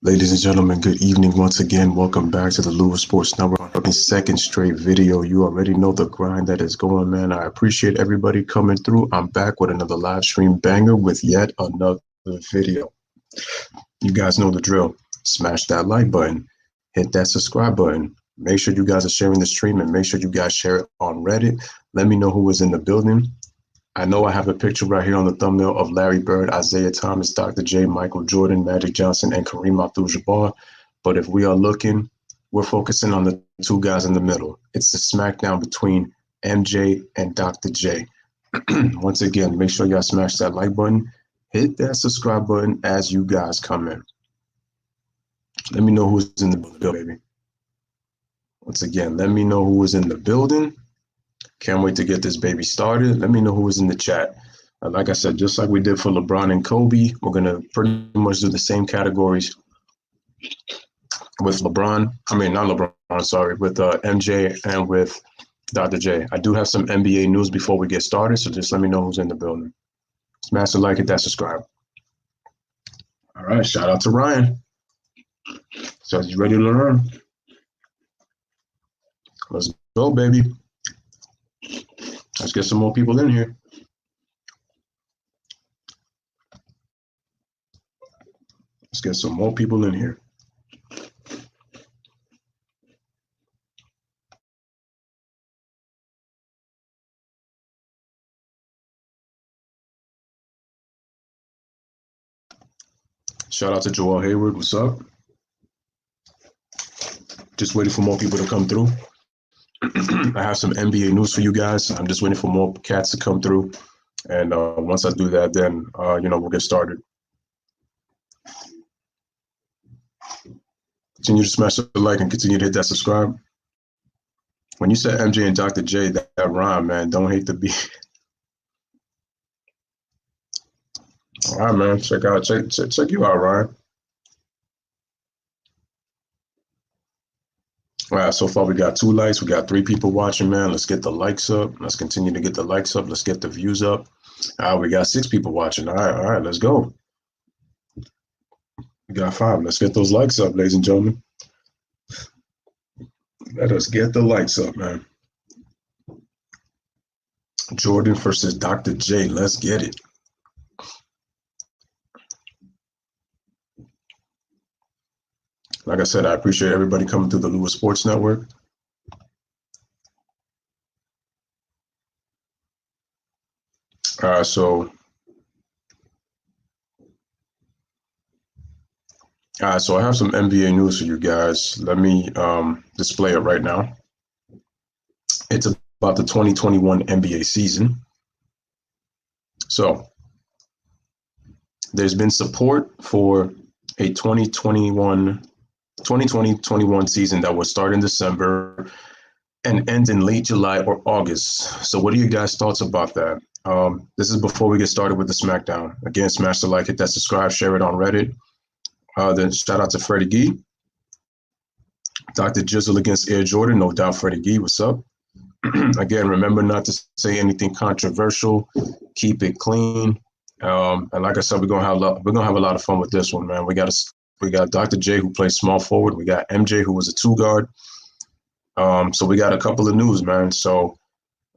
Ladies and gentlemen, good evening once again. Welcome back to the Louis Sports Network. Second straight video. You already know the grind that is going, man. I appreciate everybody coming through. I'm back with another live stream banger with yet another video. You guys know the drill. Smash that like button, hit that subscribe button. Make sure you guys are sharing the stream and make sure you guys share it on Reddit. Let me know who is in the building. I know I have a picture right here on the thumbnail of Larry Bird, Isaiah Thomas, Dr. J, Michael Jordan, Magic Johnson, and Kareem Abdul-Jabbar. But if we are looking, we're focusing on the two guys in the middle. It's the smackdown between MJ and Dr. J. Once again, make sure y'all smash that like button, hit that subscribe button as you guys come in. Let me know who's in the building, baby. Once again, let me know who is in the building. Can't wait to get this baby started. Let me know who is in the chat. Like I said, just like we did for LeBron and Kobe, we're going to pretty much do the same categories with LeBron. I mean, not LeBron, sorry, with MJ and with Dr. J. I do have some NBA news before we get started, so just let me know who's in the building. Smash the like, hit that subscribe. All right, shout out to Ryan. So you ready to learn? Let's go, baby. Let's get some more people in here. Let's get some more people in here. Shout out to Joel Hayward. What's up? Just waiting for more people to come through. I have some NBA news for you guys. I'm just waiting for more cats to come through. And once I do that, then, we'll get started. Continue to smash the like and continue to hit that subscribe. When you said MJ and Dr. J, that rhyme, man, don't hate the beat. All right, man, check you out, Ryan. All right, so far we got 2 likes. We got 3 people watching, man. Let's get the likes up. Let's continue to get the likes up. Let's get the views up. We got 6 people watching. All right, let's go. We got 5. Let's get those likes up, ladies and gentlemen. Let us get the likes up, man. Jordan versus Dr. J. Let's get it. Like I said, I appreciate everybody coming through the Louis Sports Network. So I have some NBA news for you guys. Let me display it right now. It's about the 2021 NBA season. So there's been support for a 2020-21 season that will start in December and end in late July or August. So what are you guys' thoughts about that? This is before we get started with the Smackdown. Again, smash the like, hit that subscribe, share it on Reddit. Then shout out to Freddie Gee. Dr. Jizzle against Air Jordan, no doubt Freddie Gee, what's up? Again, remember not to say anything controversial. Keep it clean. And like I said, we're gonna have a lot of fun with this one, man. We got Dr. J, who plays small forward. We got MJ, who was a 2 guard. So we got a couple of news, man. So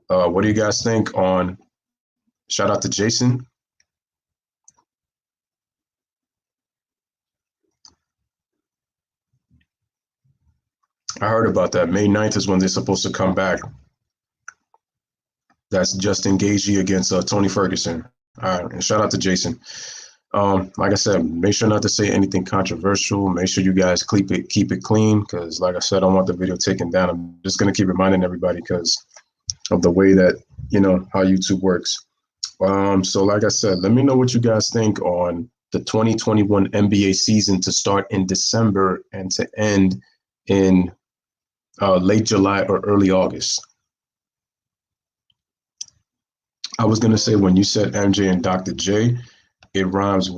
what do you guys think on? Shout out to Jason. I heard about that. May 9th is when they're supposed to come back. That's Justin Gaethje against Tony Ferguson. All right, and shout out to Jason. Like I said, make sure not to say anything controversial. Make sure you guys keep it clean, because like I said, I don't want the video taken down. I'm just gonna keep reminding everybody because of the way that how YouTube works. So like I said, let me know what you guys think on the 2021 NBA season to start in December and to end in late July or early August. I was gonna say, when you said MJ and Dr. J, it rhymes.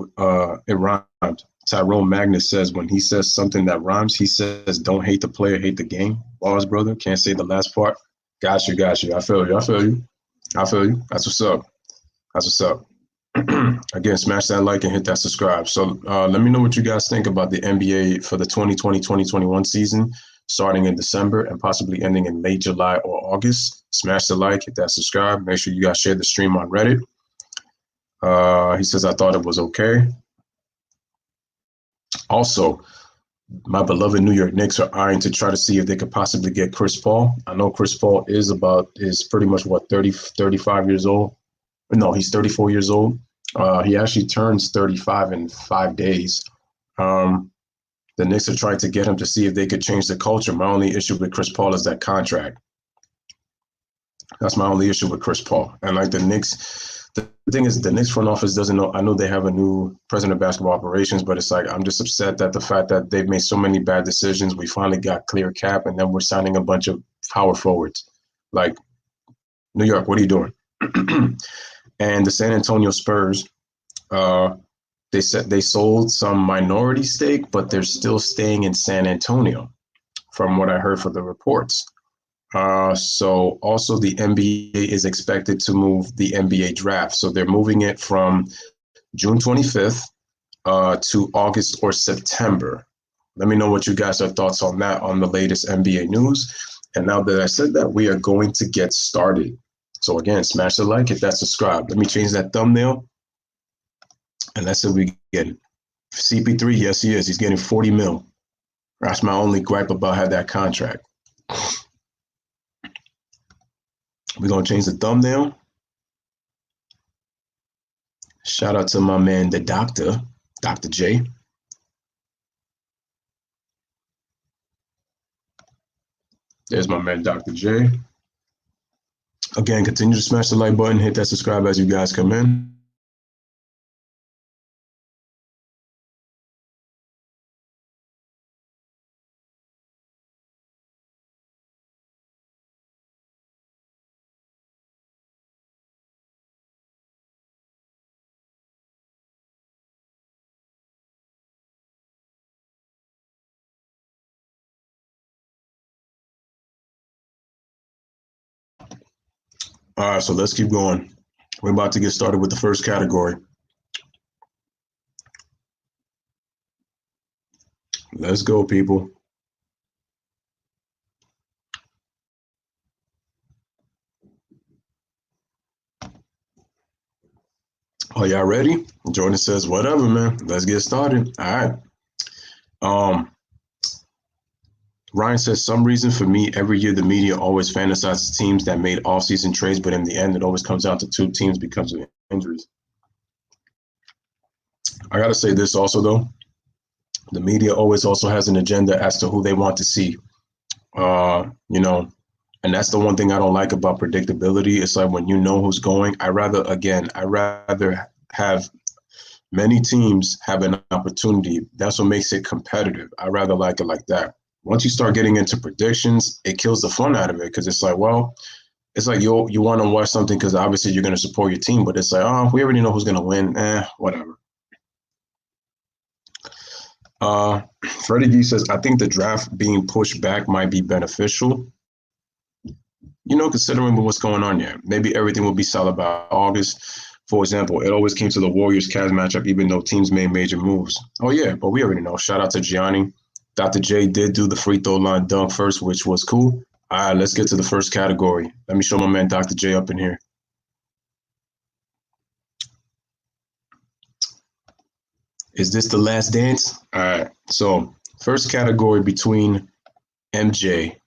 It rhymed. Tyrone Magnus says when he says something that rhymes, he says, "Don't hate the player, hate the game." Bars, brother. Can't say the last part. Got you. I feel you. That's what's up. Again, smash that like and hit that subscribe. So let me know what you guys think about the NBA for the 2020-2021 season, starting in December and possibly ending in late July or August. Smash the like, hit that subscribe. Make sure you guys share the stream on Reddit. He says, I thought it was okay. Also, my beloved New York Knicks are eyeing to try to see if they could possibly get Chris Paul. I know Chris Paul is pretty much what, 35 years old. No, he's 34 years old. He actually turns 35 in 5 days. The Knicks are trying to get him to see if they could change the culture. My only issue with Chris Paul is that contract. That's my only issue with Chris Paul. And like the Knicks, the thing is, the Knicks front office doesn't know. I know they have a new president of basketball operations, but it's like I'm just upset that the fact that they've made so many bad decisions. We finally got clear cap, and then we're signing a bunch of power forwards. Like, New York, what are you doing? And the San Antonio Spurs, they said they sold some minority stake, but they're still staying in San Antonio, from what I heard from the reports. So also the NBA is expected to move the NBA draft. So they're moving it from June 25th to August or September. Let me know what you guys are thoughts on that on the latest NBA news. And now that I said that, we are going to get started. So again, smash the like, hit that subscribe. Let me change that thumbnail. And let's see if we get it. CP3, yes, he is. He's getting 40 mil. That's my only gripe about having that contract. We're going to change the thumbnail. Shout out to my man, the doctor, Dr.J. There's my man, Dr.J. Again, continue to smash the like button, hit that subscribe as you guys come in. All right, so let's keep going. We're about to get started with the first category. Let's go, people. Are y'all ready? Jordan says, whatever, man. Let's get started. All right. Ryan says, some reason for me, every year the media always fantasizes teams that made off-season trades, but in the end, it always comes down to two teams because of injuries. I got to say this also, though. The media always also has an agenda as to who they want to see. You know, and that's the one thing I don't like about predictability. It's like when you know who's going, I rather have many teams have an opportunity. That's what makes it competitive. I rather like it like that. Once you start getting into predictions, it kills the fun out of it because it's like, well, it's like you want to watch something because obviously you're going to support your team, but it's like, oh, we already know who's going to win. Whatever. Freddie G says, I think the draft being pushed back might be beneficial. You know, considering what's going on here, maybe everything will be solid by August. For example, it always came to the Warriors-Cavs matchup, even though teams made major moves. Oh, yeah, but we already know. Shout out to Gianni. Dr. J did do the free throw line dunk first, which was cool. All right, let's get to the first category. Let me show my man Dr. J up in here. Is this the last dance? All right, so first category between MJ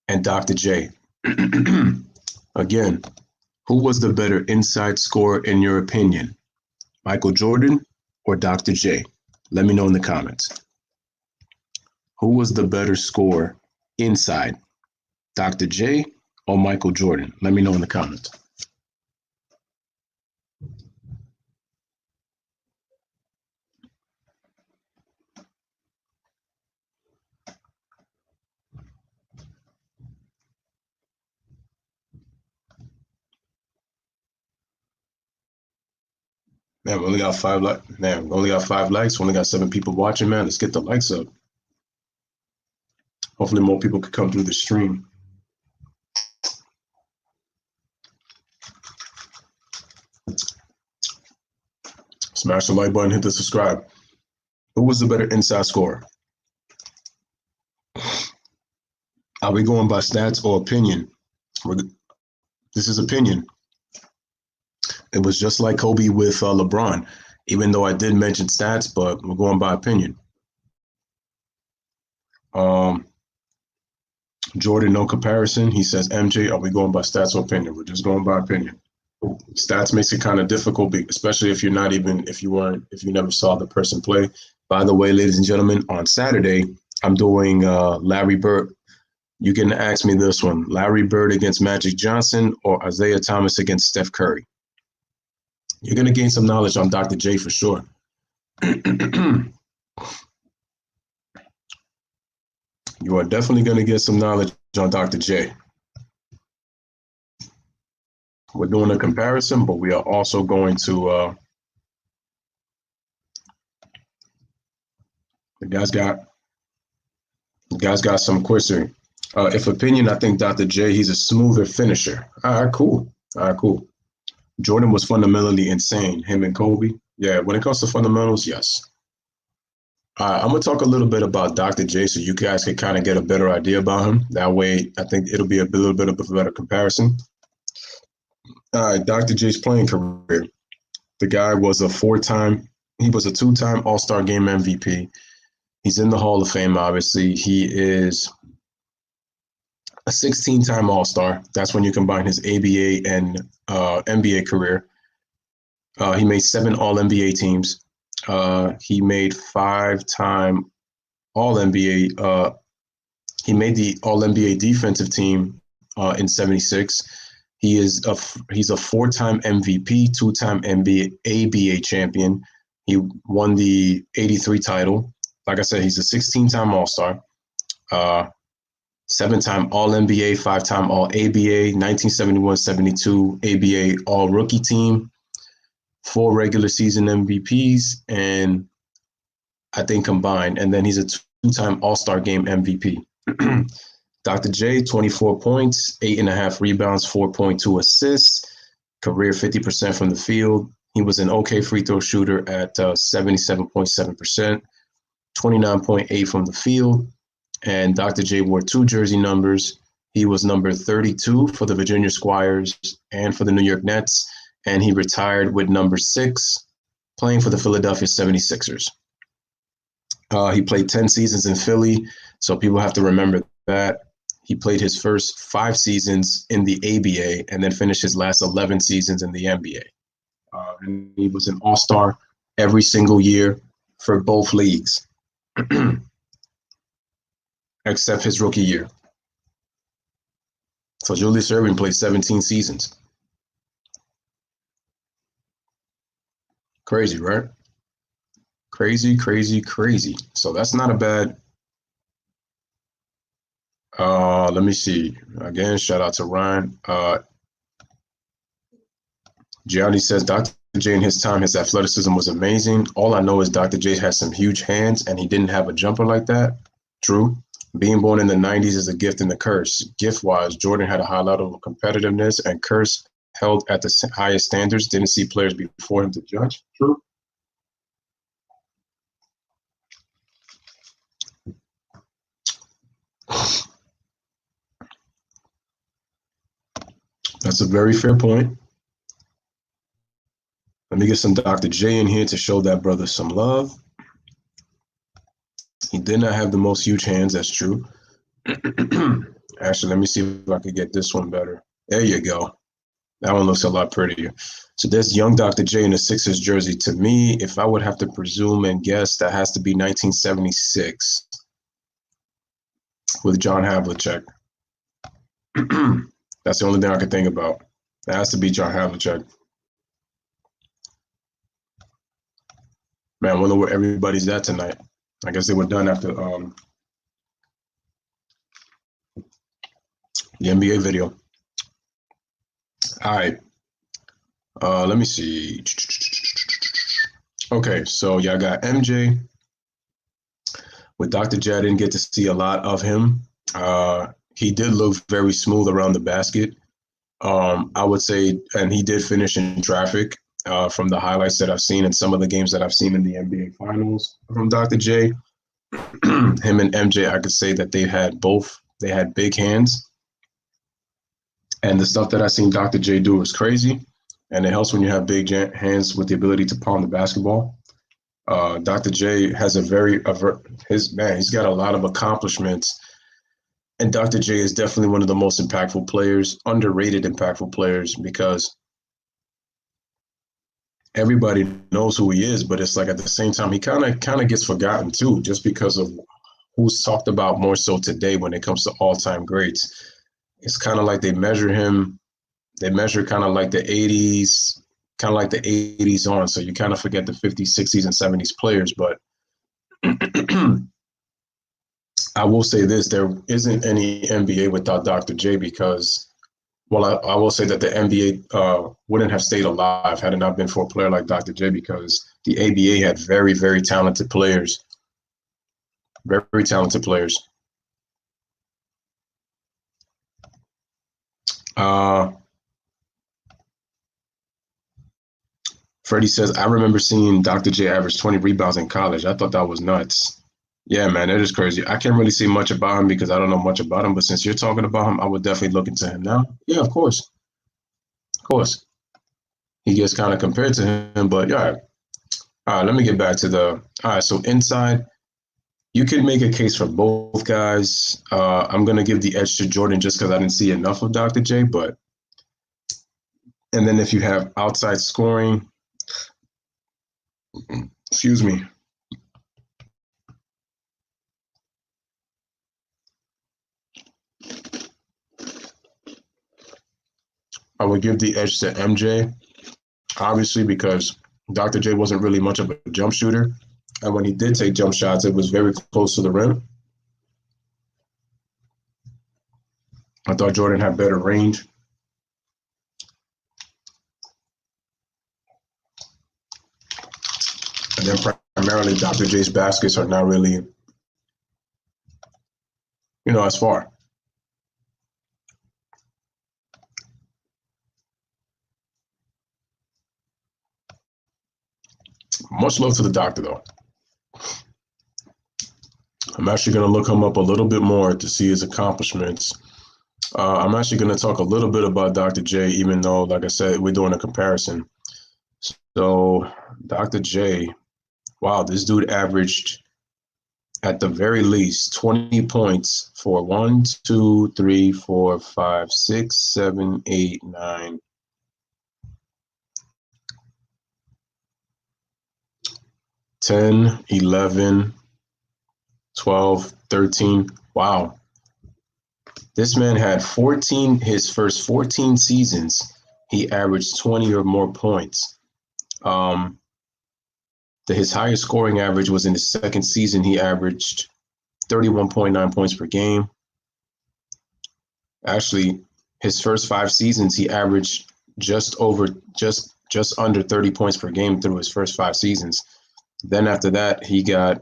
and Dr. J. Again, who was the better inside scorer in your opinion? Michael Jordan or Dr. J? Let me know in the comments. Who was the better scorer inside? Dr. J or Michael Jordan? Let me know in the comments. Man, we only got 5 likes. Man, we only got 5 likes. We only got 7 people watching, man. Let's get the likes up. Hopefully more people could come through the stream. Smash the like button, hit the subscribe. Who was the better inside scorer? Are we going by stats or opinion? This is opinion. It was just like Kobe with LeBron, even though I did mention stats, but we're going by opinion. Jordan, no comparison. He says, MJ, are we going by stats or opinion? We're just going by opinion. Stats makes it kind of difficult, especially if you never saw the person play. By the way, ladies and gentlemen, on Saturday, I'm doing Larry Bird. You can ask me this one: Larry Bird against Magic Johnson or Isaiah Thomas against Steph Curry. You're going to gain some knowledge on Dr. J for sure. You are definitely going to get some knowledge on Dr. J. We're doing a comparison, but we are also going to the guy's got some quizzing. If opinion, I think Dr. J, he's a smoother finisher. All right, cool. Jordan was fundamentally insane. Him and Kobe. Yeah, when it comes to fundamentals, yes. I'm going to talk a little bit about Dr. J so you guys can kind of get a better idea about him. That way, I think it'll be a little bit of a better comparison. All right, Dr. J's playing career. The guy was a two-time All-Star Game MVP. He's in the Hall of Fame, obviously. He is a 16-time All-Star. That's when you combine his ABA and NBA career. He made 7 All-NBA teams. He made 5-time All-NBA. He made the All-NBA defensive team in '76. He's a 4-time MVP, 2-time NBA ABA champion. He won the '83 title. Like I said, he's a 16-time All-Star. 7-time All-NBA, 5-time All-ABA, 1971-72 ABA All-Rookie Team, 4 regular season MVPs, and I think combined. And then he's a 2-time All-Star Game MVP. Dr. J, 24 points, 8.5 rebounds, 4.2 assists, career 50% from the field. He was an okay free throw shooter at 77.7%, 29.8 from the field. And Dr. J wore 2 jersey numbers. He was number 32 for the Virginia Squires and for the New York Nets. And he retired with number 6, playing for the Philadelphia 76ers. He played 10 seasons in Philly, so people have to remember that. He played his first 5 seasons in the ABA and then finished his last 11 seasons in the NBA. And he was an all-star every single year for both leagues, except his rookie year. So Julius Erving played 17 seasons. Crazy, right? Crazy, crazy, crazy. So that's not a bad. Let me see. Again, shout out to Ryan. Gianni says Dr. J in his time, his athleticism was amazing. All I know is Dr. J has some huge hands and he didn't have a jumper like that. True. Being born in the 90s is a gift and a curse. Gift-wise, Jordan had a high level of competitiveness and curse held at the highest standards. Didn't see players before him to judge. True. That's a very fair point. Let me get some Dr. J in here to show that brother some love. He did not have the most huge hands, that's true. Actually, let me see if I could get this one better. There you go. That one looks a lot prettier. So there's young Dr. J in the Sixers jersey. To me, if I would have to presume and guess, that has to be 1976 with John Havlicek. That's the only thing I could think about. That has to be John Havlicek. Man, I wonder where everybody's at tonight. I guess they were done after the NBA video. All right. Let me see. Okay, so y'all got MJ. With Dr. J, I didn't get to see a lot of him. He did look very smooth around the basket. I would say, and he did finish in traffic. from the highlights that I've seen and some of the games that I've seen in the NBA Finals from Dr. J. Him and MJ, I could say that they had big hands. And the stuff that I seen Dr. J do was crazy. And it helps when you have big hands with the ability to pound the basketball. Dr. J has he's got a lot of accomplishments. And Dr. J is definitely one of the most impactful players, underrated impactful players, because everybody knows who he is, but it's like at the same time, he kind of gets forgotten too, just because of who's talked about more so today when it comes to all-time greats. It's kind of like they measure kind of like the 80s, kind of like the 80s on. So you kind of forget the 50s, 60s, and 70s players. But I will say this, there isn't any NBA without Dr. J because, well, I will say that the NBA wouldn't have stayed alive had it not been for a player like Dr. J because the ABA had very, very talented players. Very, very talented players. Freddie says, I remember seeing Dr. J average 20 rebounds in college. I thought that was nuts. Yeah, man, it is crazy. I can't really say much about him because I don't know much about him, but since you're talking about him, I would definitely look into him now. Yeah, of course. Of course. He gets kind of compared to him, but yeah. All right, let me get back to all right, so inside, you can make a case for both guys. I'm going to give the edge to Jordan just because I didn't see enough of Dr. J, and then if you have outside scoring, excuse me. I would give the edge to MJ, obviously, because Dr. J wasn't really much of a jump shooter. And when he did take jump shots, it was very close to the rim. I thought Jordan had better range. And then primarily Dr. J's baskets are not really, as far. Much love to the doctor, though. I'm actually going to look him up a little bit more to see his accomplishments. I'm actually going to talk a little bit about Dr. J, even though, like I said, we're doing a comparison. So Dr. J, wow, this dude averaged at the very least 20 points for 1, 2, 3, 4, 5, 6, 7, 8, 9, 10, 11, 12, 13. Wow. This man had his first 14 seasons, he averaged 20 or more points. His highest scoring average was in his second season. He averaged 31.9 points per game. Actually, his first 5 seasons, he averaged just under 30 points per game through his first 5 seasons. Then after that, he got,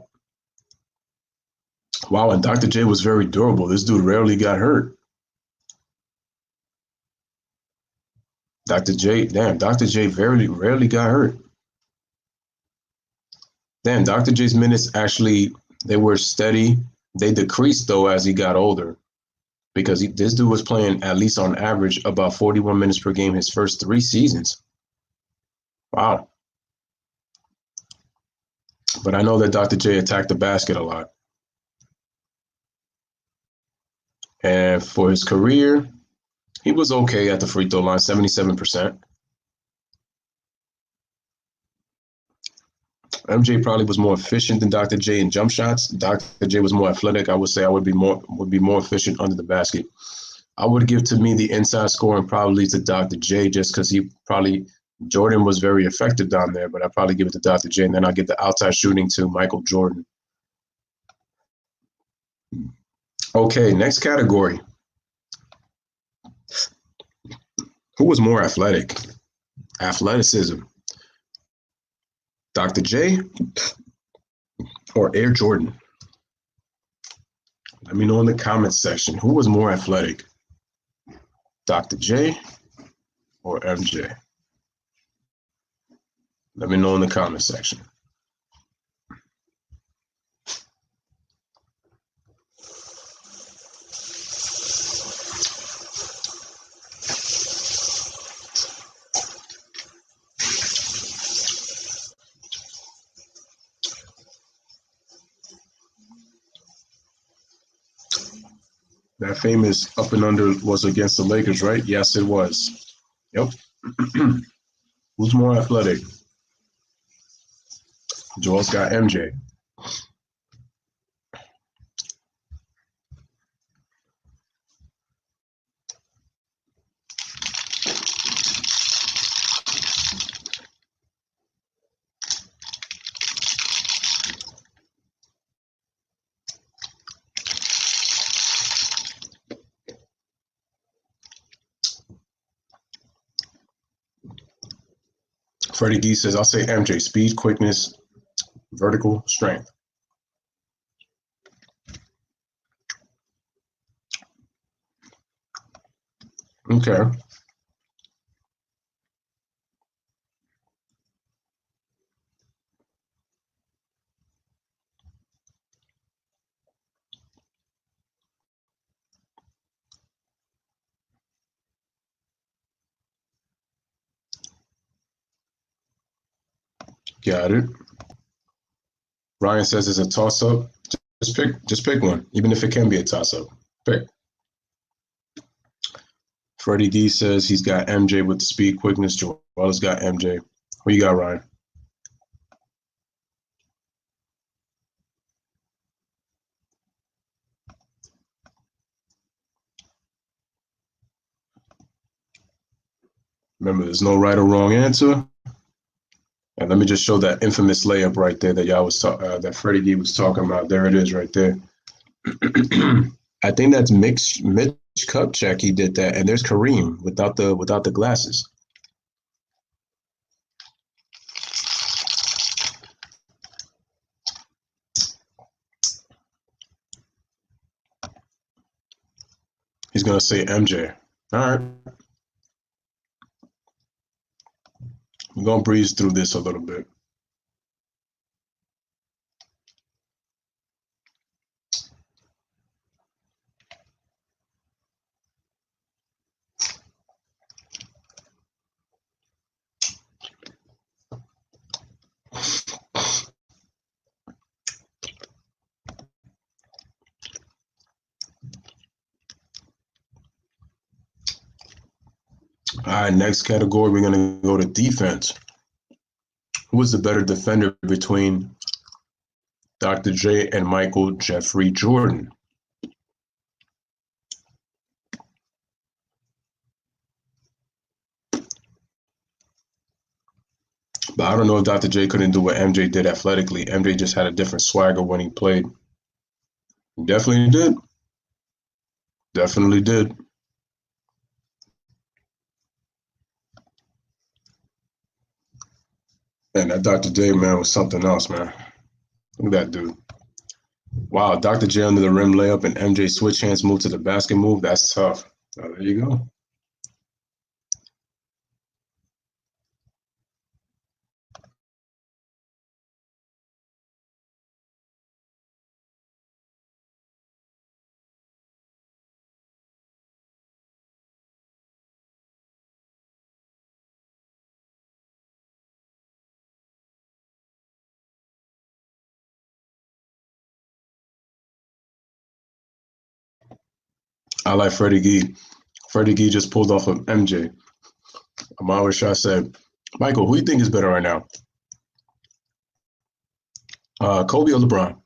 wow, and Dr. J was very durable. This dude rarely got hurt. Dr. J rarely got hurt. Damn, Dr. J's minutes actually, they were steady. They decreased, though, as he got older because this dude was playing at least on average about 41 minutes per game his first 3 seasons. Wow. But I know that Dr. J attacked the basket a lot. And for his career, he was okay at the free throw line, 77%. MJ probably was more efficient than Dr. J in jump shots. Dr. J was more athletic. I would say I would be more efficient under the basket. I would give to me the inside scoring probably to Dr. J just because Jordan was very effective down there, but I'd probably give it to Dr. J, and then I'll give the outside shooting to Michael Jordan. Okay, next category. Who was more athletic? Athleticism. Dr. J or Air Jordan? Let me know in the comments section. Who was more athletic? Dr. J or MJ? Let me know in the comment section. That famous up and under was against the Lakers, right? Yes, it was. Yep. Who's more athletic? Joel's got MJ. Freddie D says, I'll say MJ. Speed, quickness, vertical, strength. Okay. Got it. Ryan says it's a toss-up. Just pick one, even if it can be a toss-up. Pick. Freddie D says he's got MJ with the speed, quickness. Joel's got MJ. What you got, Ryan? Remember, there's no right or wrong answer. And let me just show that infamous layup right there that y'all was that Freddie D was talking about. There it is, right there. I think that's Mitch Kupchak. He did that, and there's Kareem without the glasses. He's gonna say MJ. All right. We're gonna breeze through this a little bit. All right, next category, we're gonna go to defense. Who is the better defender between Dr. J and Michael Jeffrey Jordan? But I don't know if Dr. J couldn't do what MJ did athletically. MJ just had a different swagger when he played. He definitely did. Definitely did. And that Dr. J, man, was something else, man. Look at that dude. Wow, Dr. J under the rim layup and MJ switch hands move to the basket move. That's tough. Oh, there you go. I like Freddie Gee. Freddie Gee just pulled off of MJ. Amar Shah said, Michael, who do you think is better right now? Kobe or LeBron?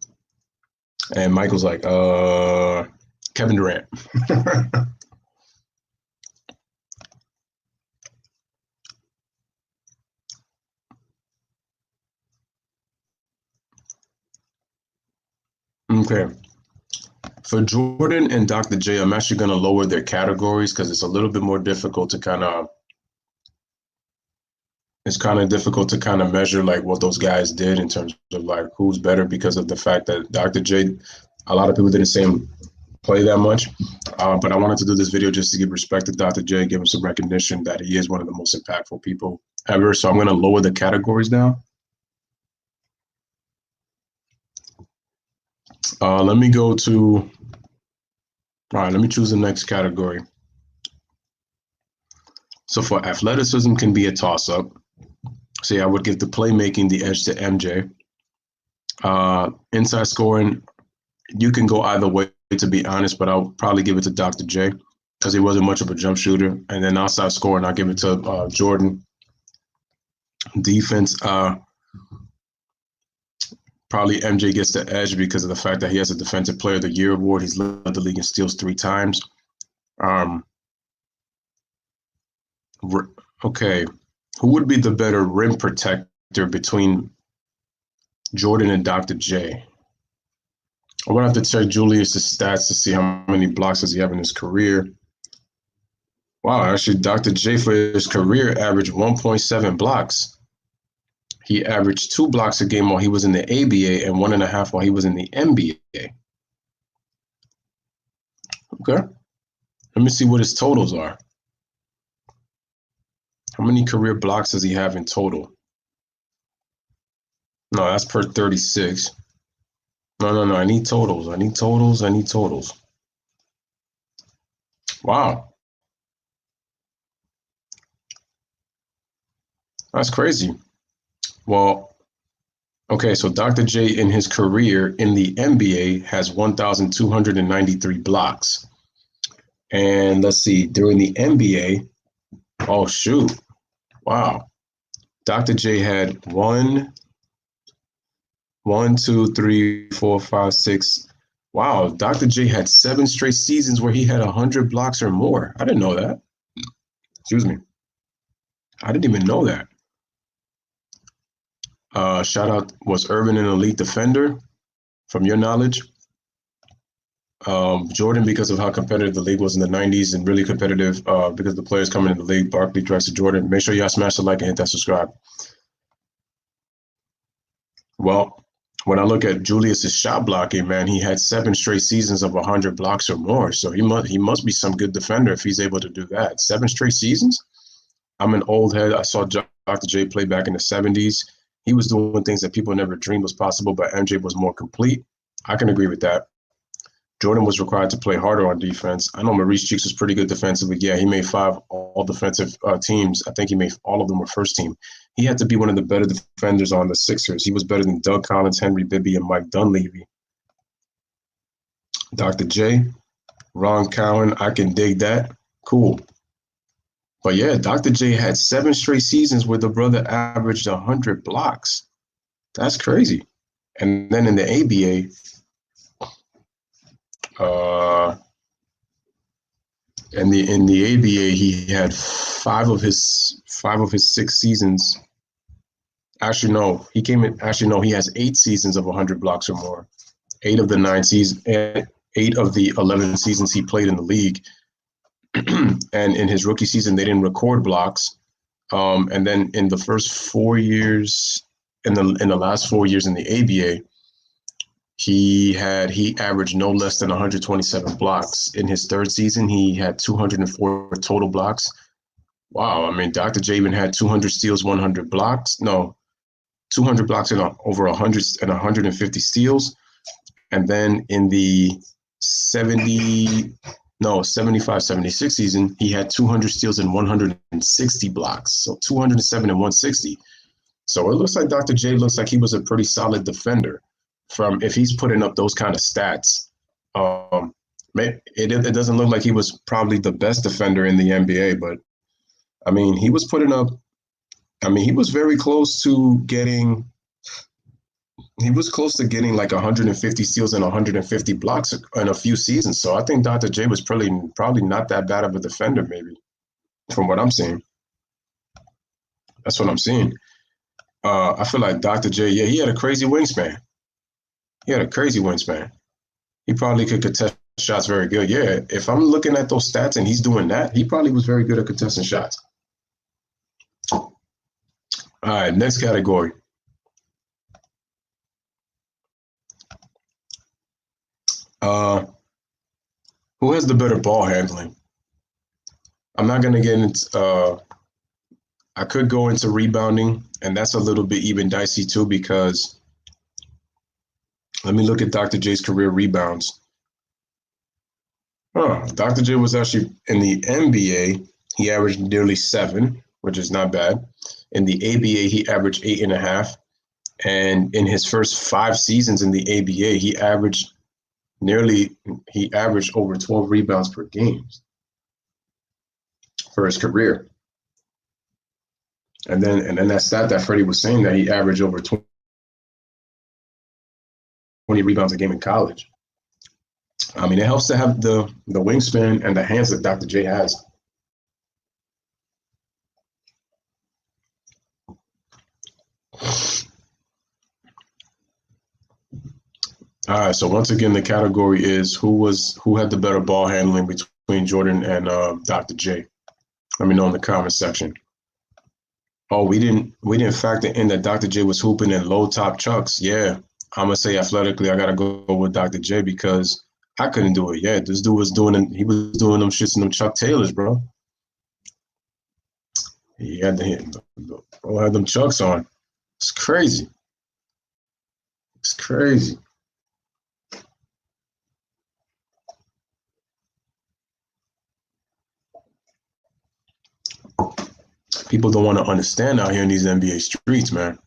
And Michael's like, Kevin Durant. Okay. For Jordan and Dr. J, I'm actually going to lower their categories because it's a little bit more difficult to kind of measure like what those guys did in terms of like who's better, because of the fact that Dr. J, a lot of people didn't see him play that much. But I wanted to do this video just to give respect to Dr. J, give him some recognition that he is one of the most impactful people ever. So I'm going to lower the categories down. Let me go to, all right, let me choose the next category. So for athleticism can be a toss-up. So yeah, I would give the playmaking the edge to MJ. Inside scoring, you can go either way, to be honest, but I'll probably give it to Dr. J because he wasn't much of a jump shooter. And then outside scoring, I'll give it to Jordan. Defense, probably MJ gets the edge because of the fact that he has a Defensive Player of the Year award. He's led the league in steals 3 times. Okay, who would be the better rim protector between Jordan and Dr. J? I'm gonna have to check Julius's stats to see how many blocks does he have in his career. Wow, actually, Dr. J for his career averaged 1.7 blocks. He averaged 2 blocks a game while he was in the ABA and 1.5 while he was in the NBA. Okay, let me see what his totals are. How many career blocks does he have in total? No, that's per 36. No. I need totals. I need totals. Wow. That's crazy. Well, okay, so Dr. J in his career in the NBA has 1,293 blocks. And let's see, during the NBA, oh, shoot. Wow. Dr. J had 1, 2, 3, 4, 5, 6. Wow. Dr. J had 7 straight seasons where he had 100 blocks or more. I didn't know that. Excuse me. I didn't even know that. Shout out, was Irvin an elite defender from your knowledge? Jordan, because of how competitive the league was in the 90s and really competitive because the players coming in the league, Barkley, Drexler, Jordan. Make sure y'all smash the like and hit that subscribe. Well, when I look at Julius's shot blocking, man, he had 7 straight seasons of 100 blocks or more. So he must be some good defender if he's able to do that. 7 straight seasons? I'm an old head. I saw Dr. J play back in the 70s. He was doing things that people never dreamed was possible, but MJ was more complete. I can agree with that. Jordan was required to play harder on defense. I know Maurice Cheeks was pretty good defensively. Yeah, he made 5 all defensive teams. I think he made all of them were first team. He had to be one of the better defenders on the Sixers. He was better than Doug Collins, Henry Bibby, and Mike Dunleavy. Dr. J, Ron Cowan, I can dig that. Cool. But yeah, Dr. J had 7 straight seasons where the brother averaged 100 blocks. That's crazy. And then in the ABA, in the ABA, he had 5 of his 6 seasons. Actually, no, he came in. Actually, no, he has 8 seasons of 100 blocks or more. 8 of the 9 seasons, 8 of the 11 seasons he played in the league. And in his rookie season, they didn't record blocks. And then in the first 4 years, in the last 4 years in the ABA, he averaged no less than 127 blocks. In his 3rd season, he had 204 total blocks. Wow, I mean, Dr. J even had 200 steals, 100 blocks. No, 200 blocks and over 100 and 150 steals. And then in the 75-76 season, he had 200 steals and 160 blocks. So 207 and 160. So it looks like Dr. J looks like he was a pretty solid defender. From if he's putting up those kind of stats, it doesn't look like he was probably the best defender in the NBA, but I mean, he was putting up. I mean, he was very close to getting. He was close to getting like 150 steals and 150 blocks in a few seasons. So I think Dr. J was probably not that bad of a defender, maybe, from what I'm seeing. That's what I'm seeing. I feel like Dr. J, yeah, he had a crazy wingspan. He probably could contest shots very good. Yeah, if I'm looking at those stats and he's doing that, he probably was very good at contesting shots. All right, next category. Who has the better ball handling? I'm not going to get into I could go into rebounding, and that's a little bit even dicey too, because let me look at Dr. J's career rebounds. Dr. J was actually in the NBA, he averaged nearly 7, which is not bad. In the ABA, he averaged 8.5. And in his first 5 seasons in the ABA, he averaged over 12 rebounds per game for his career. And then that stat that Freddie was saying, that he averaged over 20 rebounds a game in college. I mean, it helps to have the wingspan and the hands that Dr. J has. All right, so once again, the category is who had the better ball handling between Jordan and Dr. J. Let me know in the comment section. Oh, we didn't factor in that Dr. J was hooping in low top chucks. Yeah, I'm gonna say athletically, I gotta go with Dr. J because I couldn't do it. Yeah, this dude was doing them shits in them Chuck Taylors, bro. He had them chucks on. It's crazy. It's crazy. People don't want to understand out here in these NBA streets, man.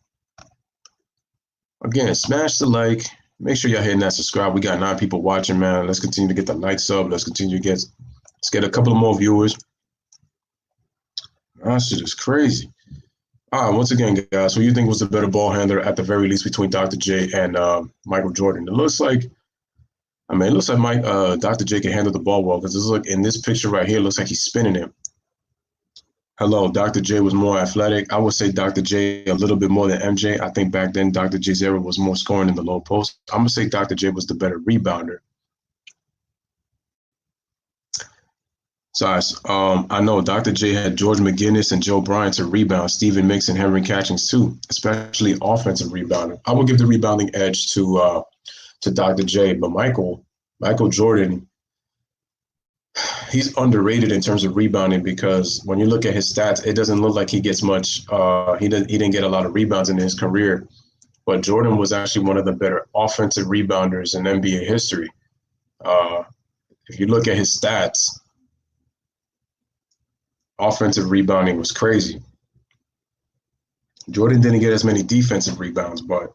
Again, smash the like. Make sure y'all hitting that subscribe. We got 9 people watching, man. Let's continue to get the likes up. Let's get a couple of more viewers. That shit is crazy. All right, once again, guys, who you think was the better ball handler at the very least between Dr. J and Michael Jordan? It looks like Dr. J can handle the ball well, because in this picture right here, it looks like he's spinning it. Hello, Dr. J was more athletic. I would say Dr. J a little bit more than MJ. I think back then Dr. J's era was more scoring in the low post. I'm going to say Dr. J was the better rebounder. So I know Dr. J had George McGinnis and Joe Bryant to rebound, Stephen Mix and Henry Catchings too, especially offensive rebounder. I would give the rebounding edge to Dr. J, but Michael Jordan, he's underrated in terms of rebounding, because when you look at his stats, it doesn't look like he gets much. He didn't get a lot of rebounds in his career, but Jordan was actually one of the better offensive rebounders in NBA history. If you look at his stats, offensive rebounding was crazy. Jordan didn't get as many defensive rebounds, but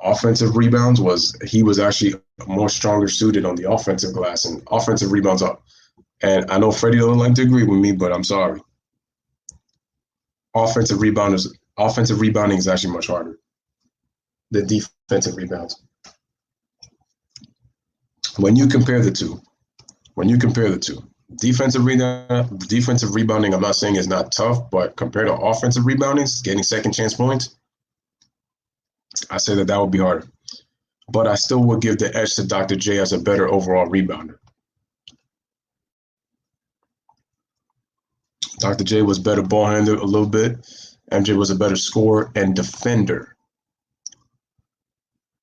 offensive rebounds he was actually more stronger suited on the offensive glass, and offensive rebounds up. And I know Freddie doesn't like to agree with me, but I'm sorry. Offensive rebounding is actually much harder than defensive rebounds. When you compare the two, defensive rebounding, I'm not saying is not tough, but compared to offensive rebounding, getting second chance points, I say that would be harder. But I still would give the edge to Dr. J as a better overall rebounder. Dr. J was better ball handler a little bit. MJ was a better scorer and defender.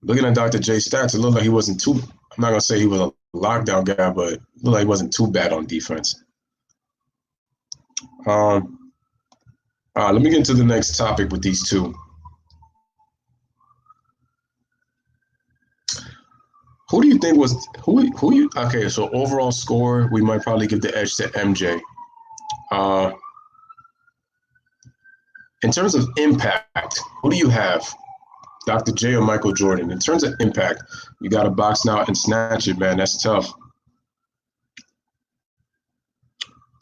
Looking at Dr. J's stats, it looked like he wasn't too, I'm not going to say he was a lockdown guy, but it looked like he wasn't too bad on defense. Let me get into the next topic with these two. Who do you think was, okay, so overall score, we might probably give the edge to MJ. In terms of impact, who do you have? Dr. J or Michael Jordan? In terms of impact, you got to box now and snatch it, man. That's tough.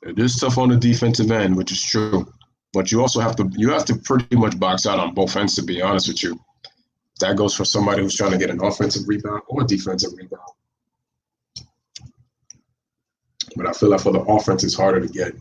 It is tough on the defensive end, which is true. But you also have to pretty much box out on both ends, to be honest with you. That goes for somebody who's trying to get an offensive rebound or a defensive rebound. But I feel like for the offense, it's harder to get.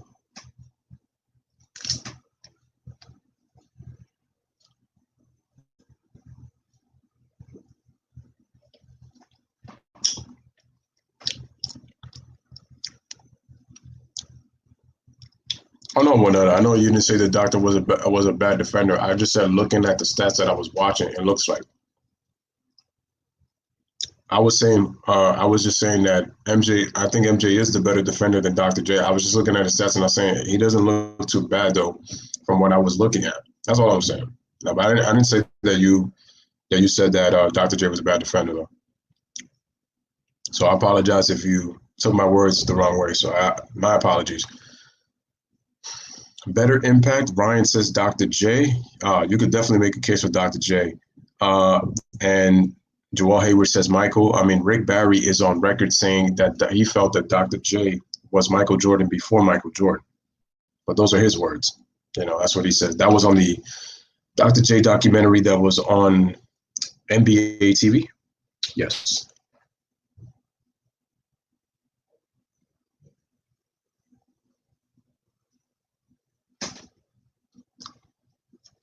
Oh no, Winona, I know you didn't say the doctor was a bad defender. I just said, looking at the stats that I was watching, it looks like. I was just saying that I think MJ is the better defender than Dr. J. I was just looking at his stats and I was saying he doesn't look too bad though from what I was looking at. That's all I'm saying. No, but I didn't say that you said that Dr. J was a bad defender, though. So I apologize if you took my words the wrong way. So my apologies. Better impact, Ryan says Dr. J. You could definitely make a case for Dr. J. And Joel Hayward says Michael. I mean, Rick Barry is on record saying that he felt that Dr. J was Michael Jordan before Michael Jordan. But those are his words. You know, that's what he says. That was on the Dr. J documentary that was on NBA TV. Yes.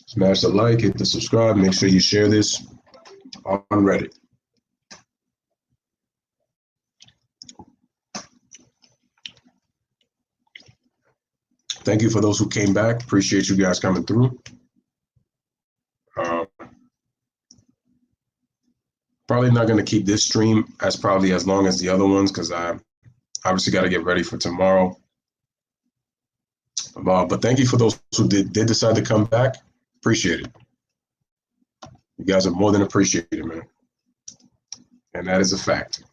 Smash the like, hit the subscribe. Make sure you share this on Reddit. Thank you for those who came back. Appreciate you guys coming through. Probably not going to keep this stream as long as the other ones because I obviously got to get ready for tomorrow. But thank you for those who did decide to come back. Appreciate it. You guys are more than appreciated, man. And that is a fact.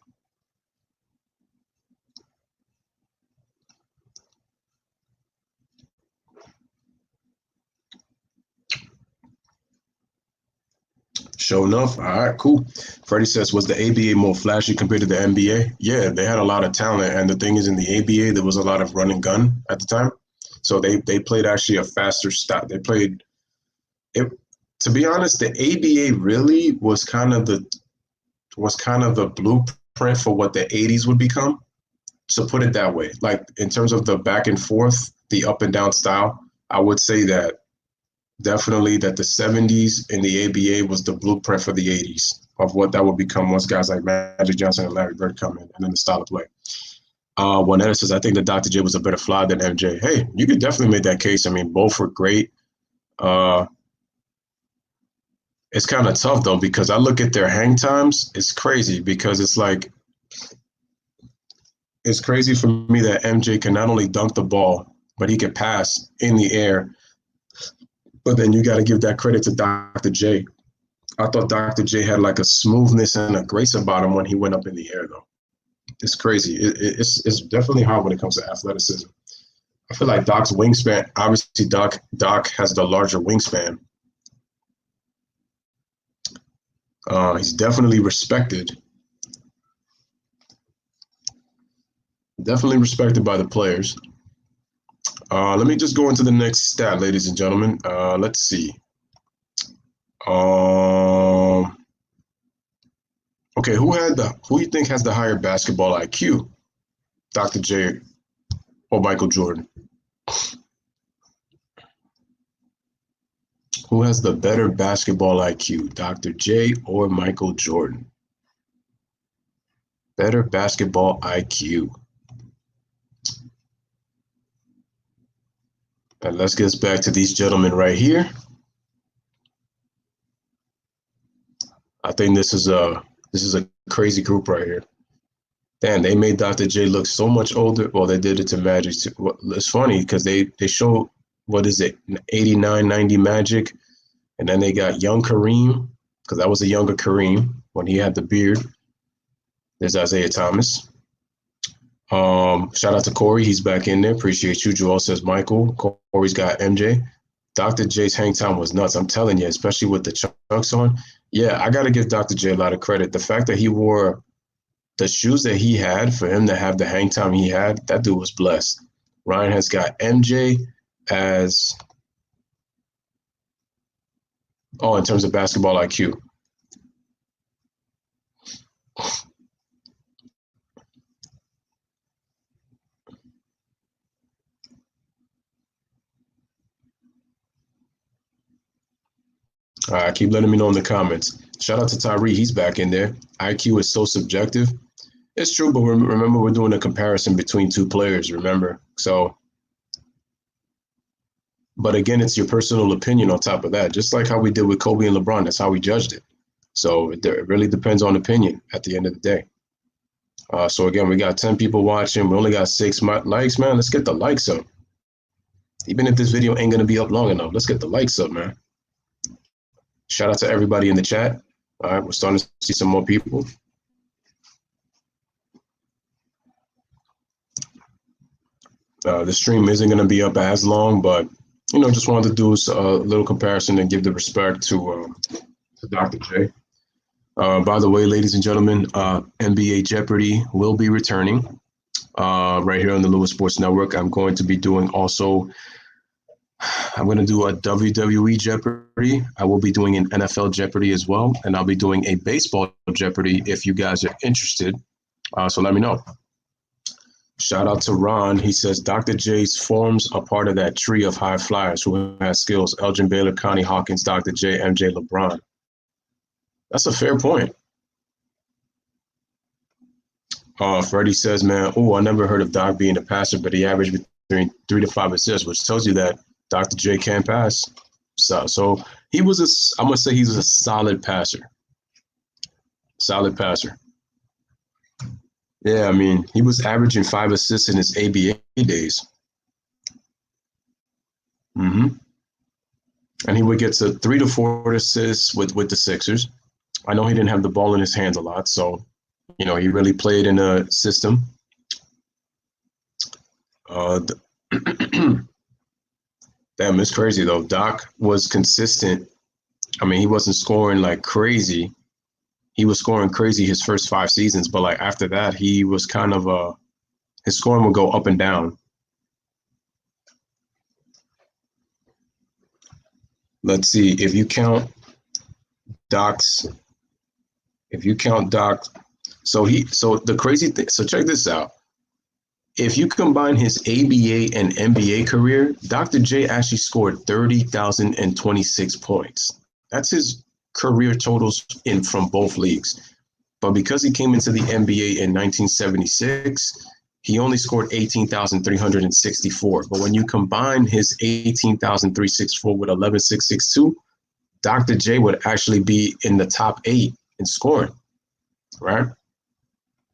Sure enough. All right, cool. Freddie says, was the ABA more flashy compared to the NBA? Yeah, they had a lot of talent. And the thing is, in the ABA, there was a lot of run and gun at the time. So they played actually a faster style. They played it. To be honest, the ABA really was kind of the blueprint for what the 80s would become. So put it that way. Like in terms of the back and forth, the up and down style, I would say that definitely that the 70s in the ABA was the blueprint for the 80s of what that would become once guys like Magic Johnson and Larry Bird come in, and then the style of play. Juanetta says, I think that Dr. J was a better fly than MJ. Hey, you could definitely make that case. I mean, both were great. It's kind of tough, though, because I look at their hang times. It's crazy because it's like, it's crazy for me that MJ can not only dunk the ball, but he can pass in the air. But then you got to give that credit to Dr. J. I thought Dr. J had like a smoothness and a grace about him when he went up in the air, though. It's crazy. It's definitely hard when it comes to athleticism. I feel like Doc's wingspan, obviously Doc has the larger wingspan. He's definitely respected. Definitely respected by the players. Let me just go into the next stat, ladies and gentlemen. Let's see. Okay, who you think has the higher basketball IQ? Dr. J or Michael Jordan? Who has the better basketball IQ, Dr. J or Michael Jordan? Better basketball IQ. And let's get back to these gentlemen right here. I think this is a crazy group right here. Damn, they made Dr. J look so much older. Well, they did it to Magic too. Well, it's funny because they showed, what is it, 89, 90 Magic, and then they got young Kareem, because that was a younger Kareem when he had the beard. There's Isaiah Thomas. Shout out to Corey. He's back in there. Appreciate you. Joel says Michael. Corey's got MJ. Dr. J's hang time was nuts. I'm telling you, especially with the chunks on. Yeah, I got to give Dr. J a lot of credit. The fact that he wore the shoes that he had, for him to have the hang time he had, that dude was blessed. Ryan has got MJ as, in terms of basketball IQ. All right, keep letting me know in the comments. Shout out to Tyree. He's back in there. IQ is so subjective. It's true, but remember, we're doing a comparison between two players, remember? So, but again, it's your personal opinion on top of that. Just like how we did with Kobe and LeBron, that's how we judged it. So it really depends on opinion at the end of the day. So again, we got 10 people watching. We only got 6 likes, man. Let's get the likes up. Even if this video ain't gonna be up long enough, let's get the likes up, man. Shout out to everybody in the chat. All right, we're starting to see some more people. The stream isn't going to be up as long, but just wanted to do a little comparison and give the respect to Dr. J. By the way, ladies and gentlemen, NBA Jeopardy will be returning right here on the Louis Sports Network. I'm going to be doing also. I'm going to do a WWE Jeopardy. I will be doing an NFL Jeopardy as well, and I'll be doing a baseball Jeopardy if you guys are interested. So let me know. Shout out to Ron. He says Dr. J's forms are part of that tree of high flyers who has skills. Elgin Baylor, Connie Hawkins, Dr. J, MJ, LeBron. That's a fair point. Freddie says, man, I never heard of Doc being a passer, but he averaged between 3 to 5 assists, which tells you that Dr. J can pass. So he was I'm going to say he's a solid passer. Solid passer. Yeah, I mean, he was averaging 5 assists in his ABA days. And he would get to 3 to 4 assists with the Sixers. I know he didn't have the ball in his hands a lot, so he really played in a system. Damn, it's crazy though. Doc was consistent. I mean, he wasn't scoring like crazy. He was scoring crazy his first 5 seasons, but like after that, he was kind of his scoring would go up and down. Let's see, if you count Doc, so the crazy thing, so check this out. If you combine his ABA and NBA career, Dr. J actually scored 30,026 points. That's his career totals from both leagues. But because he came into the NBA in 1976, he only scored 18,364. But when you combine his 18,364 with 11,662, Dr. J would actually be in the top 8 in scoring, right?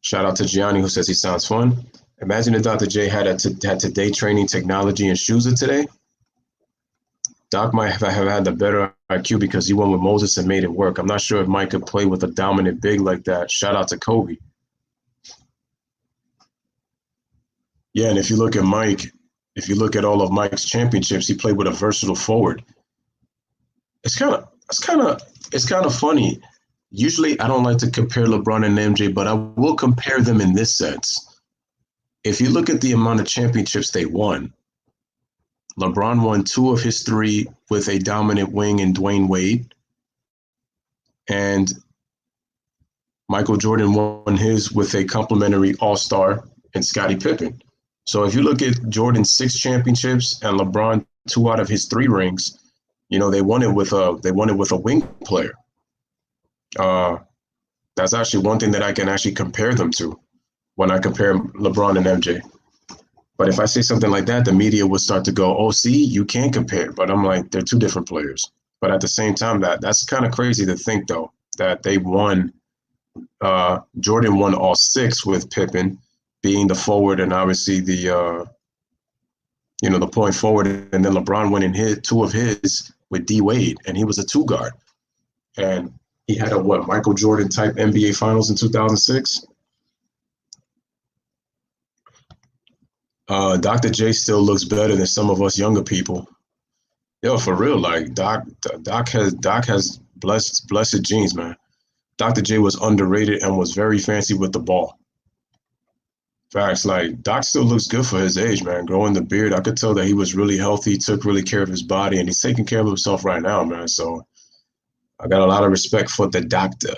Shout out to Gianni, who says he sounds fun. Imagine if Dr. J had today training technology and shoes of today. Doc might have had the better IQ because he went with Moses and made it work. I'm not sure if Mike could play with a dominant big like that. Shout out to Kobe. Yeah, and if you look at Mike, if you look at all of Mike's championships, he played with a versatile forward. It's kind of funny. Usually, I don't like to compare LeBron and MJ, but I will compare them in this sense. If you look at the amount of championships they won, LeBron won 2 of his 3 with a dominant wing in Dwayne Wade, and Michael Jordan won his with a complimentary all-star in Scottie Pippen. So if you look at Jordan's 6 championships and LeBron 2 out of his 3 rings, they won it with a wing player. That's actually one thing that I can actually compare them to when I compare LeBron and MJ. But if I say something like that, the media would start to go, oh, see, you can't compare. But I'm like, they're 2 different players. But at the same time, that's kind of crazy to think, though, that they won. Jordan won all 6 with Pippen being the forward and obviously the point forward. And then LeBron went and hit 2 of his with D Wade, and he was a 2 guard. And he had a Michael Jordan type NBA Finals in 2006. Dr. J still looks better than some of us younger people. Yo, for real, like Doc has blessed genes, man. Dr. J was underrated and was very fancy with the ball. Facts, like Doc still looks good for his age, man. Growing the beard, I could tell that he was really healthy, took really care of his body, and he's taking care of himself right now, man. So I got a lot of respect for the doctor.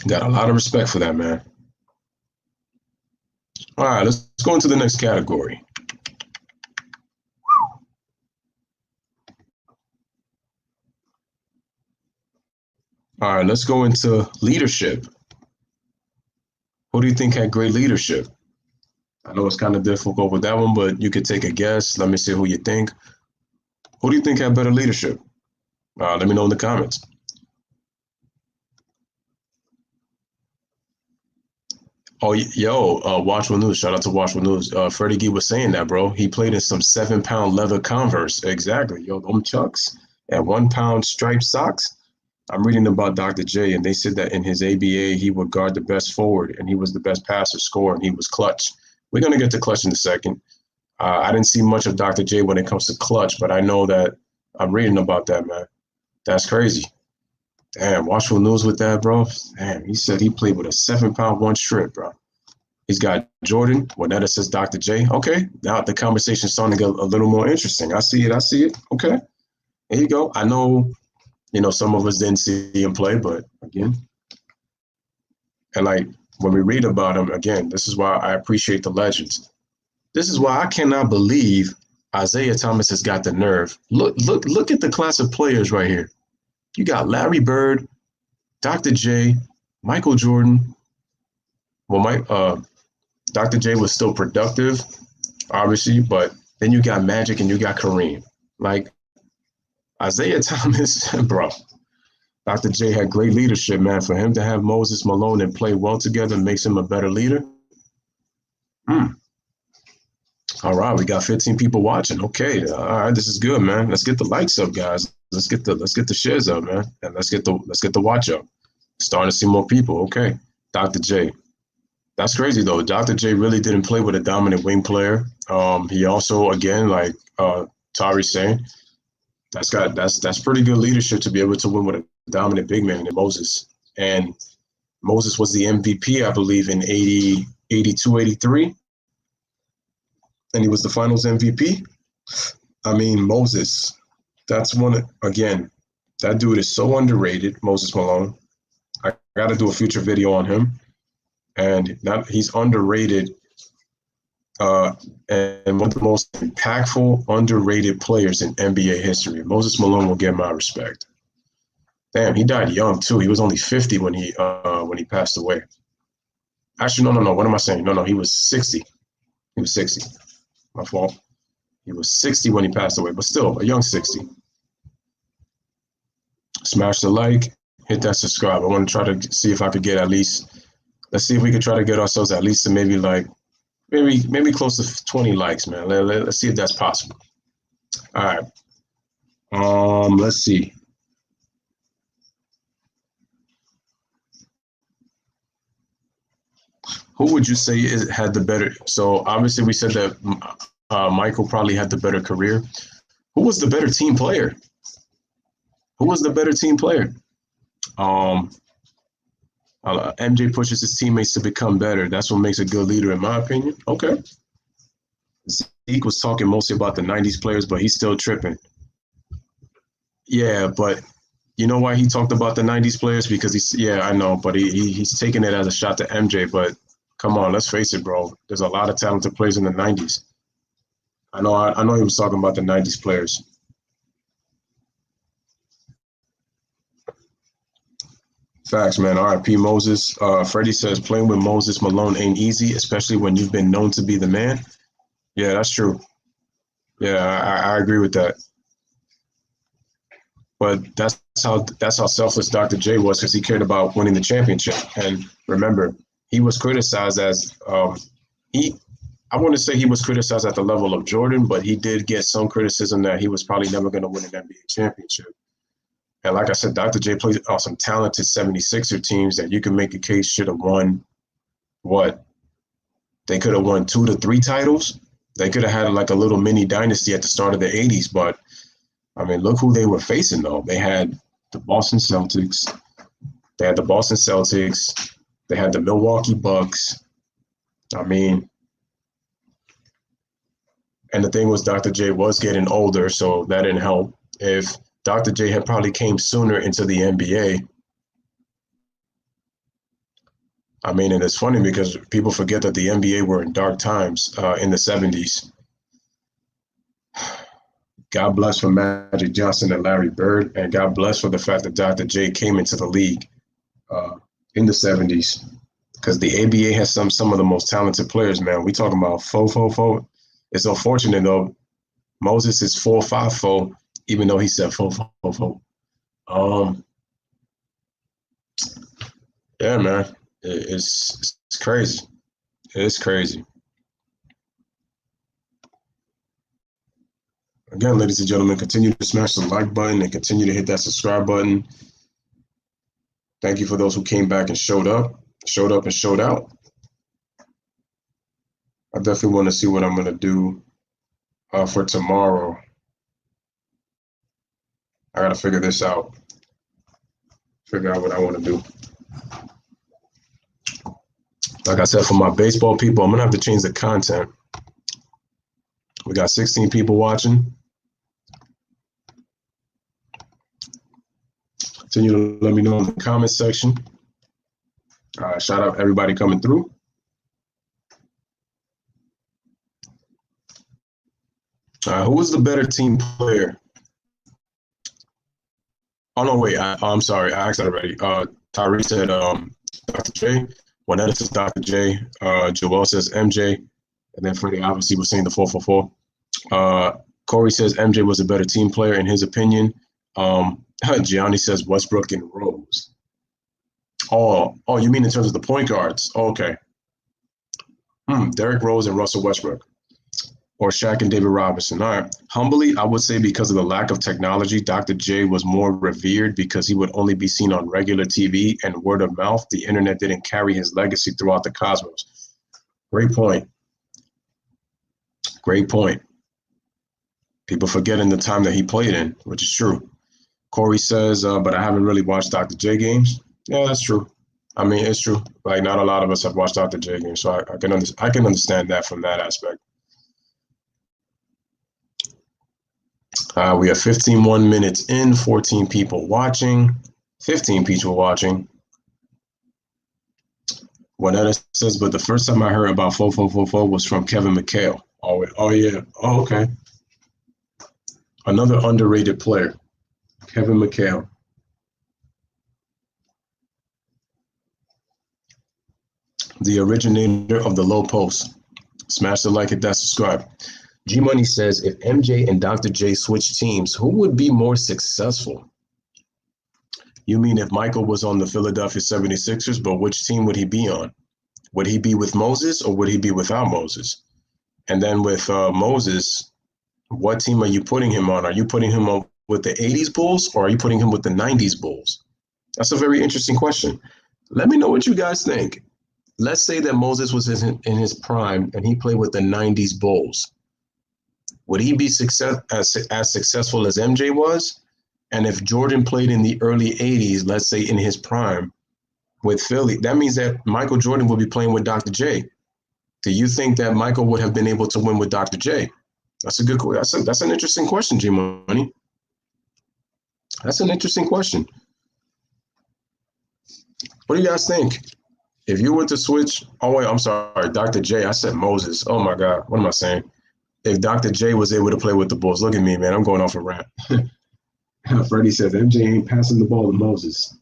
Got a lot of respect for that, man. All right, let's go into the next category. All right, let's go into leadership. Who do you think had great leadership? I know it's kind of difficult with that one, but you could take a guess. Let me see who you think. Who do you think had better leadership? Let me know in the comments. Oh, Watchful News. Shout out to Watchful News. Freddie Gee was saying that, bro. He played in some 7-pound leather Converse. Exactly. Yo, them Chucks and 1 pound striped socks. I'm reading about Dr. J, and they said that in his ABA, he would guard the best forward, and he was the best passer, scorer, and he was clutch. We're going to get to clutch in a second. I didn't see much of Dr. J when it comes to clutch, but I know that I'm reading about that, man. That's crazy. Damn, Watchful News with that, bro. Damn, he said he played with a 7-pound one strip, bro. He's got Jordan. Juanetta says Dr. J. Okay, now the conversation's starting to get a little more interesting. I see it. I see it. Okay, there you go. I know, some of us didn't see him play, but again, and like when we read about him, again, this is why I appreciate the legends. This is why I cannot believe Isaiah Thomas has got the nerve. Look at the class of players right here. You got Larry Bird, Dr. J, Michael Jordan. Well, Dr. J was still productive, obviously, but then you got Magic and you got Kareem. Like Isaiah Thomas, bro. Dr. J had great leadership, man. For him to have Moses Malone and play well together makes him a better leader. All right, we got 15 people watching. Okay, all right, this is good, man. Let's get the likes up, guys. Let's get the shares up, man, and let's get the watch up. Starting to see more people. Okay, Dr. J. That's crazy though. Dr. J really didn't play with a dominant wing player. He also, again, like Tari's saying, that's pretty good leadership to be able to win with a dominant big man in Moses. And Moses was the MVP, I believe, in 80, 82, 83. And he was the finals MVP. I mean, Moses, that's one, again, that dude is so underrated, Moses Malone. I got to do a future video on him. And he's underrated and one of the most impactful, underrated players in NBA history. Moses Malone will get my respect. Damn, he died young too. He was only 50 when he passed away. Actually, no. What am I saying? No. He was 60. He was 60. My fault. He was 60 when he passed away, but still a young 60. Smash the like, hit that subscribe. I want to try to see if I could get at least. Let's see if we could try to get ourselves at least to maybe close to 20 likes, man. Let's see if that's possible. All right. Let's see. Who would you say had the better? So obviously we said that Michael probably had the better career. Who was the better team player? MJ pushes his teammates to become better. That's what makes a good leader, in my opinion. Okay. Zeke was talking mostly about the 90s players, but he's still tripping. Yeah, but you know why he talked about the 90s players? Because I know, but he's taking it as a shot to MJ. But come on, let's face it, bro. There's a lot of talented players in the 90s. I know he was talking about the 90s players. Facts, man. R.I.P. Moses. Freddie says playing with Moses Malone ain't easy, especially when you've been known to be the man. Yeah, that's true. Yeah, I agree with that. But that's how selfless Dr. J was, because he cared about winning the championship. And remember, he was criticized as I want to say he was criticized at the level of Jordan, but he did get some criticism that he was probably never going to win an NBA championship. And like I said, Dr. J played on some talented 76er teams that you can make a case should have won what? They could have won 2 to 3 titles. They could have had like a little mini dynasty at the start of the 80s. But, I mean, look who they were facing, though. They had the Boston Celtics. They had the Milwaukee Bucks. I mean, and the thing was Dr. J was getting older, so that didn't help. If Dr. J had probably came sooner into the NBA. I mean, and it's funny because people forget that the NBA were in dark times in the 70s. God bless for Magic Johnson and Larry Bird, and God bless for the fact that Dr. J came into the league in the 70s, because the ABA has some of the most talented players, man. We talking about fo. It's unfortunate, though. Moses is 4.5 even though he said fo. Yeah, man. It's crazy. It's crazy. Again, ladies and gentlemen, continue to smash the like button and continue to hit that subscribe button. Thank you for those who came back and showed up and showed out. I definitely want to see what I'm going to do for tomorrow. I got to figure this out. Figure out what I want to do. Like I said, for my baseball people, I'm going to have to change the content. We got 16 people watching. Continue to let me know in the comment section. Shout out everybody coming through. Who was the better team player? Oh, no, wait. I'm sorry. I asked that already. Tyree said Dr. J. Juanetta says Dr. J. Joel says MJ. And then Freddie obviously was saying the 444. Corey says MJ was a better team player in his opinion. Gianni says Westbrook and Rose. Oh, you mean in terms of the point guards? Oh, okay. Derrick Rose and Russell Westbrook. Or Shaq and David Robinson. All right. Humbly, I would say because of the lack of technology, Dr. J was more revered because he would only be seen on regular TV and word of mouth. The internet didn't carry his legacy throughout the cosmos. Great point. Great point. People forget in the time that he played in, which is true. Corey says, but I haven't really watched Dr. J games. Yeah, that's true. I mean, it's true. Like, not a lot of us have watched Dr. J games, so I can understand that from that aspect. We have 1 minutes in, 14 people watching, 15 people watching. Juanetta says, but the first time I heard about 4444 was from Kevin McHale. Oh yeah. Oh, okay. Another underrated player, Kevin McHale. The originator of the low post. Smash the like, hit that subscribe. G Money says, if MJ and Dr. J switched teams, who would be more successful? You mean if Michael was on the Philadelphia 76ers, but which team would he be on? Would he be with Moses or would he be without Moses? And then with Moses, what team are you putting him on? Are you putting him on with the 80s Bulls or are you putting him with the 90s Bulls? That's a very interesting question. Let me know what you guys think. Let's say that Moses was in his prime and he played with the 90s Bulls. Would he be as successful as MJ was? And if Jordan played in the early 80s, let's say in his prime with Philly, that means that Michael Jordan would be playing with Dr. J. Do you think that Michael would have been able to win with Dr. J? That's a good question. That's an interesting question, G Money. That's an interesting question. What do you guys think? If you were to switch, oh wait, I'm sorry, Dr. J. I said Moses. Oh my God, what am I saying? If Dr. J was able to play with the Bulls, look at me, man. I'm going off a rant. Freddie says MJ ain't passing the ball to Moses.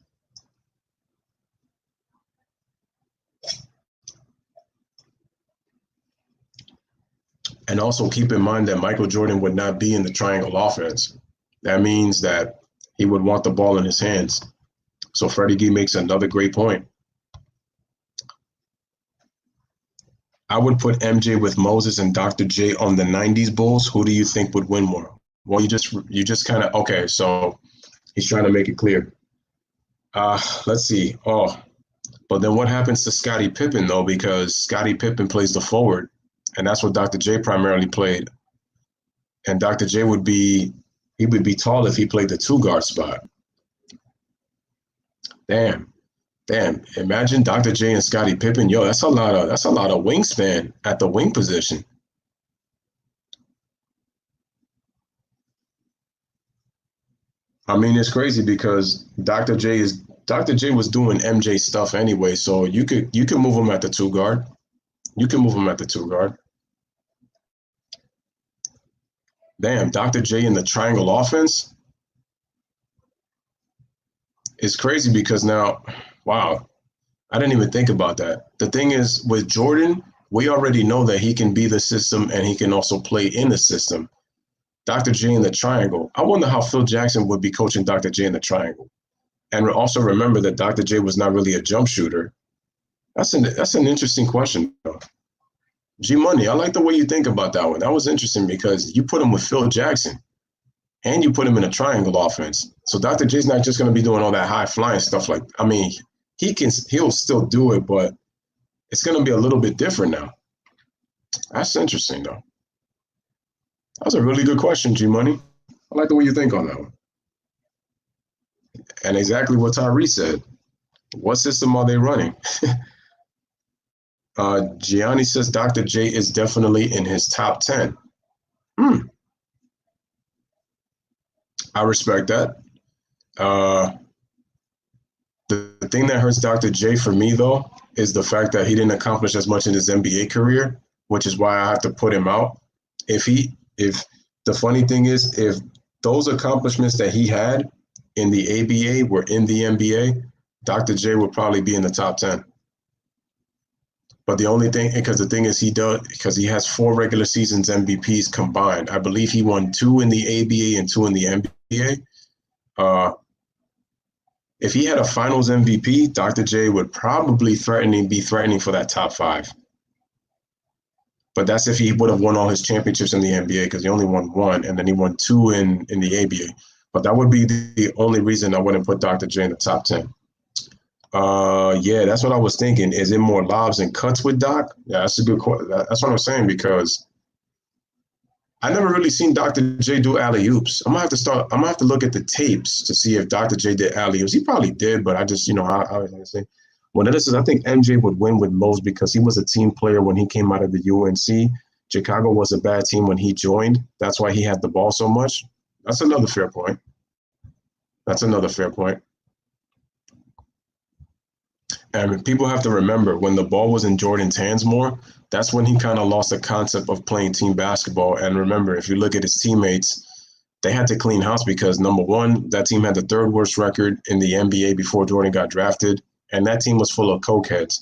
And also keep in mind that Michael Jordan would not be in the triangle offense. That means that he would want the ball in his hands. So Freddie G makes another great point. I would put MJ with Moses and Dr. J on the 90s Bulls. Who do you think would win more? Well, you just kind of, okay, so he's trying to make it clear. Let's see. Oh, but then what happens to Scottie Pippen, though? Because Scottie Pippen plays the forward, and that's what Dr. J primarily played. And Dr. J would be tall if he played the two guard spot. Damn. Imagine Dr. J and Scottie Pippen. Yo, that's a lot of wingspan at the wing position. I mean, it's crazy because Dr. J was doing MJ stuff anyway, so you could move him at the two guard. You can move him at the two guard. Damn, Dr. J in the triangle offense is crazy because now, wow, I didn't even think about that. The thing is, with Jordan, we already know that he can be the system and he can also play in the system. Dr. J in the triangle. I wonder how Phil Jackson would be coaching Dr. J in the triangle. And also remember that Dr. J was not really a jump shooter. That's an interesting question, though. G Money, I like the way you think about that one. That was interesting because you put him with Phil Jackson and you put him in a triangle offense. So Dr. J's not just going to be doing all that high flying stuff. Like, I mean, he'll still do it, but it's going to be a little bit different now. That's interesting, though. That was a really good question, G Money. I like the way you think on that one. And exactly what Tyree said. What system are they running? Gianni says Dr. J is definitely in his top 10. I respect that. The thing that hurts Dr. J for me, though, is the fact that he didn't accomplish as much in his NBA career, which is why I have to put him out. If the funny thing is, if those accomplishments that he had in the ABA were in the NBA, Dr. J would probably be in the top 10. But the only thing, because the thing is, because he has 4 regular seasons MVPs combined. I believe he won 2 in the ABA and 2 in the NBA. If he had a Finals MVP, Dr. J would probably be threatening for that top 5. But that's if he would have won all his championships in the NBA, because he only won 1, and then he won 2 in the ABA. But that would be the only reason I wouldn't put Dr. J in the top 10. Yeah, that's what I was thinking. Is it more lobs and cuts with Doc? Yeah, that's a good question. That's what I'm saying, because I never really seen Dr. J do alley-oops. I'm gonna have to look at the tapes to see if Dr. J did alley-oops. He probably did, but I just, I was gonna say. Well, this is, I think MJ would win with most because he was a team player when he came out of the UNC. Chicago was a bad team when he joined. That's why he had the ball so much. That's another fair point. And people have to remember, when the ball was in Jordan's hands more, that's when he kind of lost the concept of playing team basketball. And remember, if you look at his teammates, they had to clean house because, number one, that team had the 3rd worst record in the NBA before Jordan got drafted, and that team was full of cokeheads.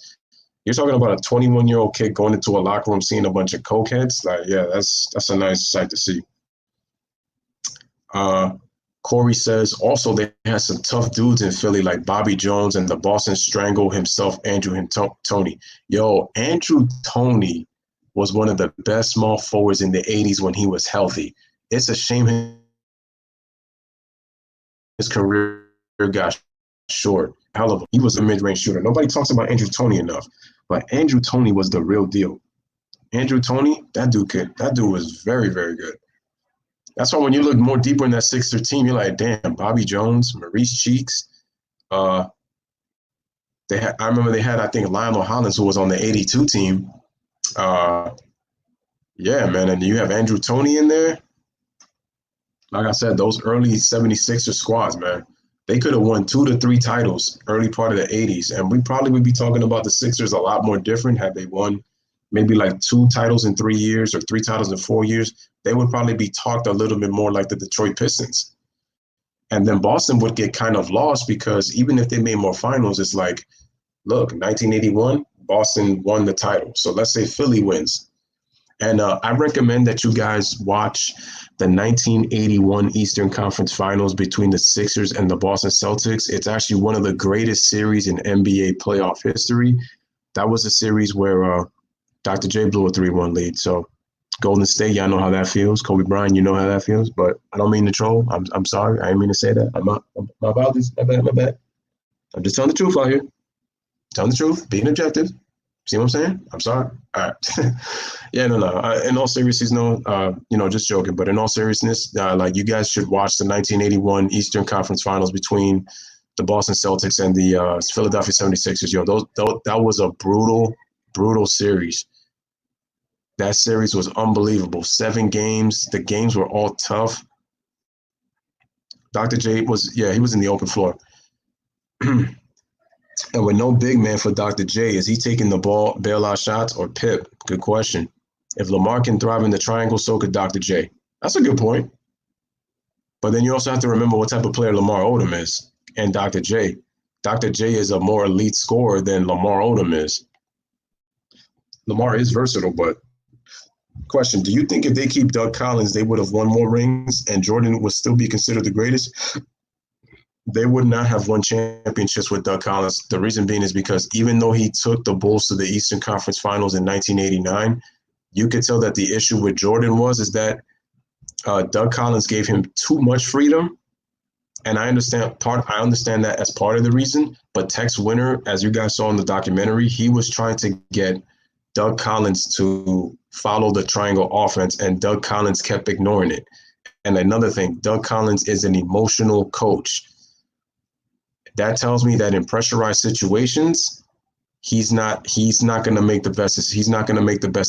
You're talking about a 21-year-old kid going into a locker room seeing a bunch of cokeheads. Like, yeah, that's a nice sight to see. Corey says, also, they had some tough dudes in Philly like Bobby Jones and the Boston Strangle himself, Andrew Toney. Yo, Andrew Toney was one of the best small forwards in the 80s when he was healthy. It's a shame his career got short. He was a mid-range shooter. Nobody talks about Andrew Toney enough, but Andrew Toney was the real deal. Andrew Toney, that dude was very, very good. That's why when you look more deeper in that Sixer team, you're like, damn, Bobby Jones, Maurice Cheeks. I remember they had, I think, Lionel Hollins, who was on the 82 team. Yeah, man, and you have Andrew Toney in there. Like I said, those early 76er squads, man, they could have won 2 to 3 titles early part of the 80s, and we probably would be talking about the Sixers a lot more different had they won maybe like 2 titles in 3 years or 3 titles in 4 years. They would probably be talked a little bit more like the Detroit Pistons. And then Boston would get kind of lost because even if they made more finals, it's like, look, 1981, Boston won the title. So let's say Philly wins. And I recommend that you guys watch the 1981 Eastern Conference Finals between the Sixers and the Boston Celtics. It's actually one of the greatest series in NBA playoff history. That was a series where Dr. J blew a 3-1 lead. So Golden State, y'all know how that feels. Kobe Bryant, you know how that feels. But I don't mean to troll. I'm sorry. I didn't mean to say that. My apologies. My bad. I'm just telling the truth out here. Telling the truth, being objective. See what I'm saying? I'm sorry. All right. Yeah, no. In all seriousness, just joking. But in all seriousness, like, you guys should watch the 1981 Eastern Conference Finals between the Boston Celtics and the Philadelphia 76ers. Yo, that was a brutal series. That series was unbelievable. 7 games. The games were all tough. Dr. J he was in the open floor. And with no big man for Dr. J, is he taking the ball, bailout shots, or Pip? Good question. If Lamar can thrive in the triangle, so could Dr. J. That's a good point. But then you also have to remember what type of player Lamar Odom is and Dr. J. Dr. J is a more elite scorer than Lamar Odom is. Lamar is versatile, but question, do you think if they keep Doug Collins, they would have won more rings and Jordan would still be considered the greatest? They would not have won championships with Doug Collins. The reason being is because even though he took the Bulls to the Eastern Conference Finals in 1989, you could tell that the issue with Jordan is that Doug Collins gave him too much freedom. And I understand that as part of the reason, but Tex Winter, as you guys saw in the documentary, he was trying to get Doug Collins to follow the triangle offense, and Doug Collins kept ignoring it. And another thing, Doug Collins is an emotional coach. That tells me that in pressurized situations, he's not going to make the best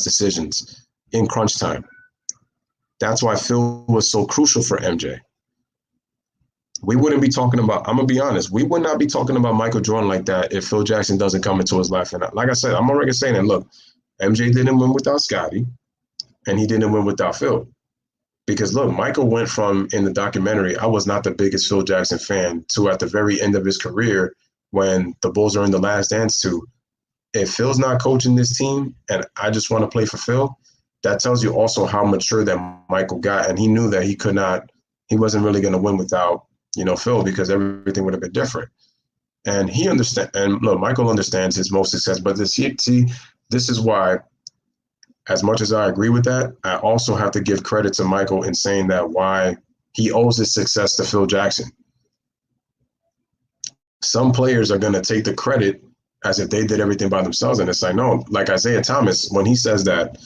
decisions in crunch time. That's why Phil was so crucial for MJ. We wouldn't be talking about, I'm going to be honest, we would not be talking about Michael Jordan like that if Phil Jackson doesn't come into his life. And like I said, I'm already saying that, look, MJ didn't win without Scottie, and he didn't win without Phil. Because, look, Michael went from, in the documentary, I was not the biggest Phil Jackson fan, to at the very end of his career, when the Bulls are in the last dance, to, if Phil's not coaching this team and I just want to play for Phil, that tells you also how mature that Michael got. And he knew that he wasn't really going to win without, Phil, because everything would have been different. And look, Michael understands his most success, but this is why, as much as I agree with that, I also have to give credit to Michael in saying that why he owes his success to Phil Jackson. Some players are going to take the credit as if they did everything by themselves. And it's like, no, like Isaiah Thomas, when he says that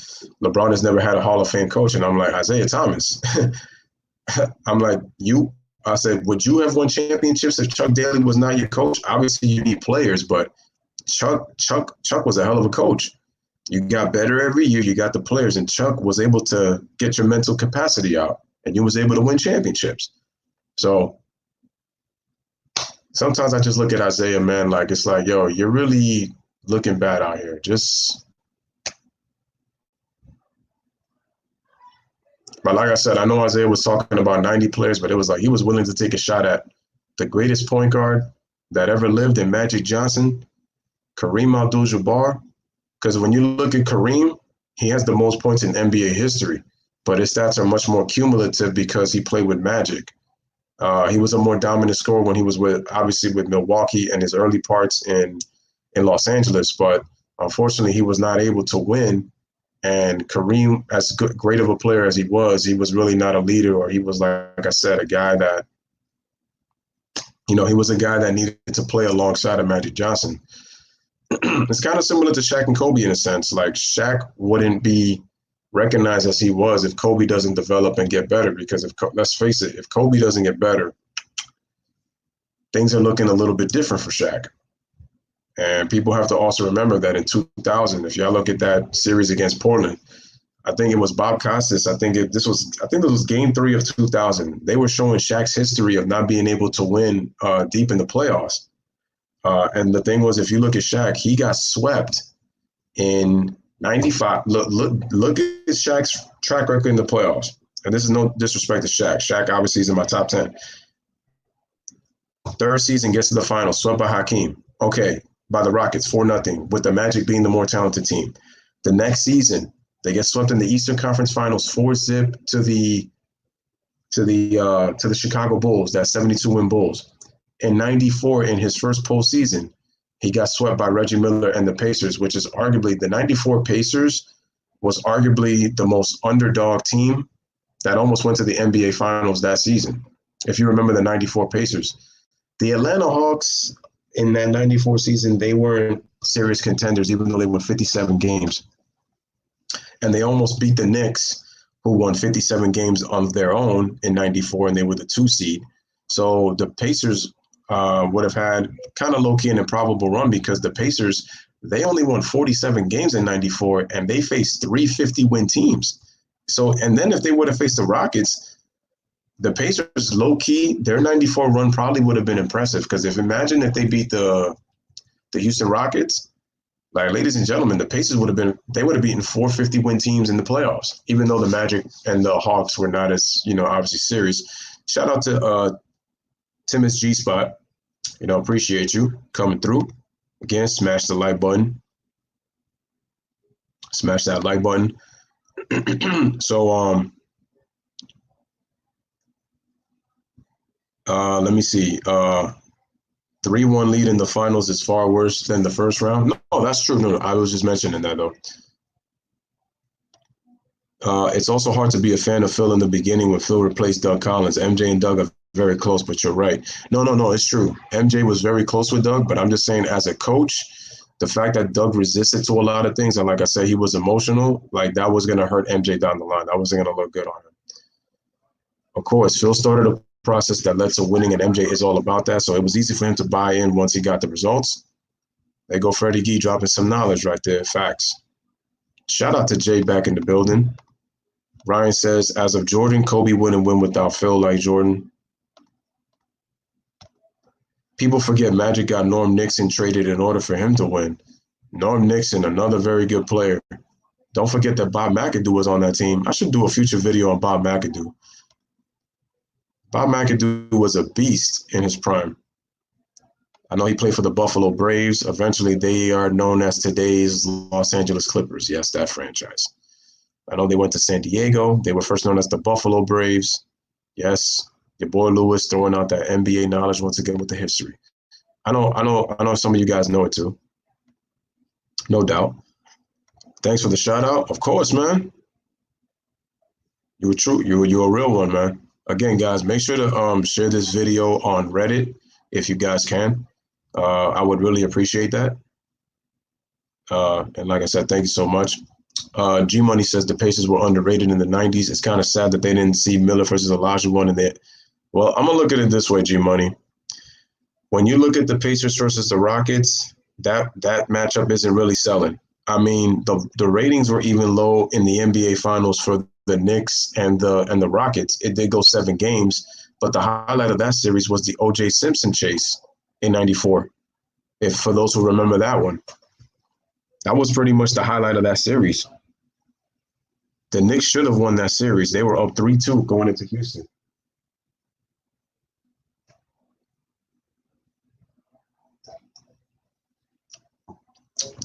LeBron has never had a Hall of Fame coach, and I'm like, Isaiah Thomas, I'm like, I said, would you have won championships if Chuck Daly was not your coach? Obviously, you need players, but Chuck was a hell of a coach. You got better every year. You got the players, and Chuck was able to get your mental capacity out, and you was able to win championships. So sometimes I just look at Isaiah, man, like it's like, yo, you're really looking bad out here. But like I said, I know Isaiah was talking about 90 players, but it was like he was willing to take a shot at the greatest point guard that ever lived in Magic Johnson, Kareem Abdul-Jabbar. Because when you look at Kareem, he has the most points in NBA history, but his stats are much more cumulative because he played with Magic. He was a more dominant scorer when he was obviously with Milwaukee and his early parts in Los Angeles, but unfortunately he was not able to win. And Kareem, as great of a player as he was really not a leader, or he was, like I said, a guy that, he was a guy that needed to play alongside of Magic Johnson. It's kind of similar to Shaq and Kobe in a sense. Like, Shaq wouldn't be recognized as he was if Kobe doesn't develop and get better. Because let's face it, if Kobe doesn't get better, things are looking a little bit different for Shaq. And people have to also remember that in 2000, if y'all look at that series against Portland, I think it was Bob Costas. I think this was Game 3 of 2000. They were showing Shaq's history of not being able to win deep in the playoffs. And the thing was, if you look at Shaq, he got swept in 95. Look at Shaq's track record in the playoffs. And this is no disrespect to Shaq. Shaq obviously is in my top 10. Third season, gets to the finals, swept by Hakeem. Okay, by the Rockets, 4-0, with the Magic being the more talented team. The next season, they get swept in the Eastern Conference Finals, 4-0 to the Chicago Bulls, that 72-win Bulls. In 94, in his first postseason, he got swept by Reggie Miller and the Pacers, which is arguably, the 94 Pacers was arguably the most underdog team that almost went to the NBA Finals that season. If you remember the 94 Pacers. The Atlanta Hawks in that 94 season, they weren't serious contenders, even though they won 57 games. And they almost beat the Knicks, who won 57 games on their own in 94, and they were the 2 seed. So the Pacers would have had kind of low-key an improbable run, because the Pacers, they only won 47 games in 94, and they faced 3 50-win teams. So, and then if they would have faced the Rockets, the Pacers, low-key, their 94 run probably would have been impressive, because imagine if they beat the Houston Rockets, like, ladies and gentlemen, the Pacers would have beaten 4 50-win teams in the playoffs, even though the Magic and the Hawks were not as, obviously serious. Shout out to Timmons G-Spot. Appreciate you coming through. Again, smash the like button. Smash that like button. So, Let me see. 3-1 lead in the finals is far worse than the first round. No, that's true. No, I was just mentioning that though. It's also hard to be a fan of Phil in the beginning when Phil replaced Doug Collins. MJ and Doug are very close, but you're right. No, it's true. MJ was very close with Doug, but I'm just saying as a coach, the fact that Doug resisted to a lot of things, and like I said, he was emotional, like that was going to hurt MJ down the line. That wasn't going to look good on him. Of course, Phil started a process that led to winning, and MJ is all about that, so it was easy for him to buy in once he got the results. There go Freddie Gee dropping some knowledge right there, facts. Shout out to Jay back in the building. Ryan says, as of Jordan, Kobe wouldn't win without Phil like Jordan. People forget Magic got Norm Nixon traded in order for him to win. Norm Nixon, another very good player. Don't forget that Bob McAdoo was on that team. I should do a future video on Bob McAdoo. Bob McAdoo was a beast in his prime. I know he played for the Buffalo Braves. Eventually, they are known as today's Los Angeles Clippers. Yes, that franchise. I know they went to San Diego. They were first known as the Buffalo Braves. Yes, your boy Louis throwing out that NBA knowledge once again with the history. I know some of you guys know it too. No doubt. Thanks for the shout out. Of course, man. You were true. You're a real one, man. Again, guys, make sure to share this video on Reddit if you guys can. I would really appreciate that. And like I said, thank you so much. G Money says the Pacers were underrated in the 90s. It's kind of sad that they didn't see Miller versus Olajuwon in there. Well, I'm gonna look at it this way, G Money. When you look at the Pacers versus the Rockets, that matchup isn't really selling. I mean, the ratings were even low in the NBA Finals for the Knicks and the Rockets. It did go 7 games, but the highlight of that series was the O.J. Simpson chase in '94. If for those who remember that one. That was pretty much the highlight of that series. The Knicks should have won that series. They were up 3-2 going into Houston.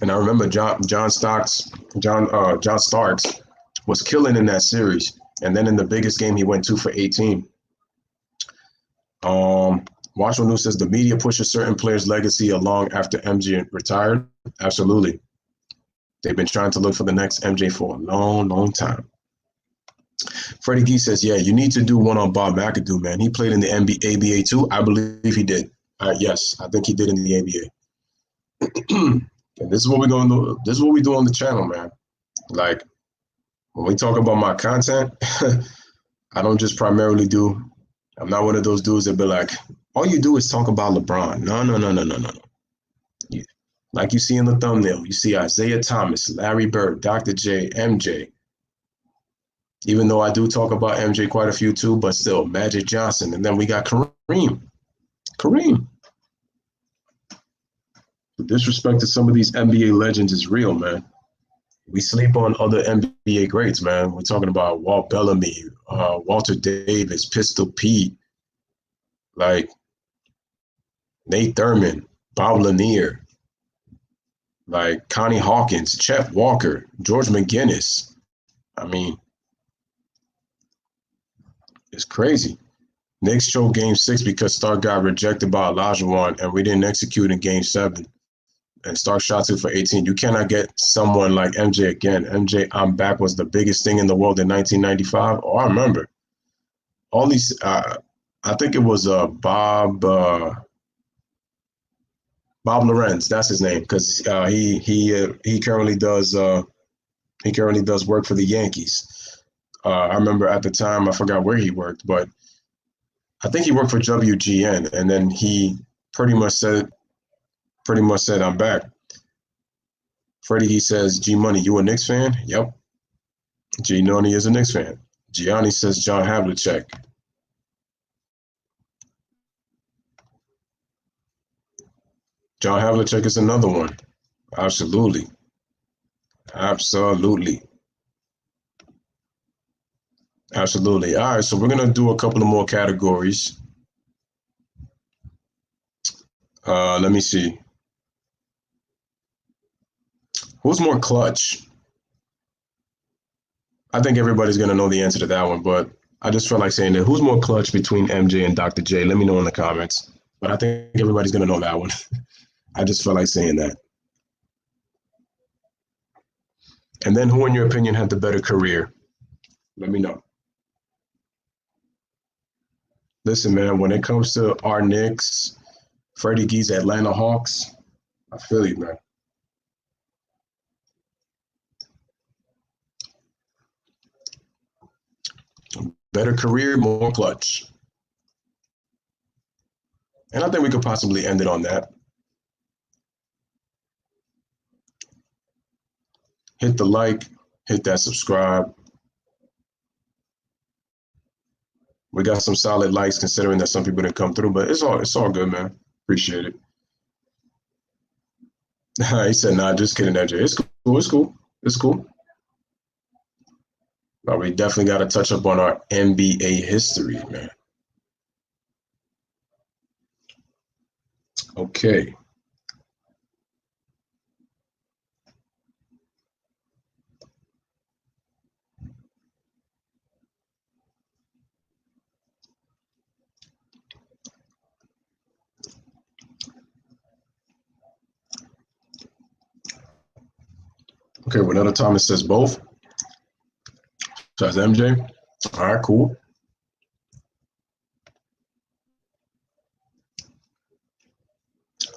And I remember John Starks was killing in that series. And then in the biggest game, he went 2 for 18. Marshall New says the media pushes certain players' legacy along after MJ retired. Absolutely. They've been trying to look for the next MJ for a long, long time. Freddie Gee says, yeah, you need to do one on Bob McAdoo, man. He played in the ABA too. I believe he did. Yes, I think he did in the ABA. And this is what we're going to do. This is what we do on the channel, man. Like, when we talk about my content, I don't just primarily I'm not one of those dudes that be like, all you do is talk about LeBron. No. Like you see in the thumbnail, you see Isaiah Thomas, Larry Bird, Dr.J, MJ. Even though I do talk about MJ quite a few too, but still, Magic Johnson. And then we got Kareem. The disrespect to some of these NBA legends is real, man. We sleep on other NBA greats, man. We're talking about Walt Bellamy, Walter Davis, Pistol Pete, like Nate Thurman, Bob Lanier, like Connie Hawkins, Chet Walker, George McGinnis. I mean, it's crazy. Knicks choked Game 6 because Stark got rejected by Olajuwon, and we didn't execute in Game 7. And Stark shot 2 for 18. You cannot get someone like MJ again. MJ, I'm back was the biggest thing in the world in 1995. Oh, I remember. All these, I think it was Bob Lorenz. That's his name, because he currently does work for the Yankees. I remember at the time, I forgot where he worked, but I think he worked for WGN, and then he pretty much said, I'm back. Freddie, he says, G Money, you a Knicks fan? Yep. G Noni is a Knicks fan. Gianni says John Havlicek. John Havlicek is another one. Absolutely. Absolutely. Absolutely. All right, so we're going to do a couple of more categories. Let me see. Who's more clutch? I think everybody's going to know the answer to that one, but I just felt like saying that. Who's more clutch between MJ and Dr. J? Let me know in the comments. But I think everybody's gonna know that one. I just felt like saying that. And then, who, in your opinion, had the better career? Let me know. Listen, man. When it comes to our Knicks, Freddie G's Atlanta Hawks, I feel you, man. Better career, more clutch. And I think we could possibly end it on that. Hit the like, hit that subscribe. We got some solid likes considering that some people didn't come through, but it's all good, man. Appreciate it. He said, nah, just kidding, MJ. It's cool, it's cool. It's cool. But we definitely got to touch up on our NBA history, man. Okay. Okay, Renata Thomas says both. Says MJ. All right, cool.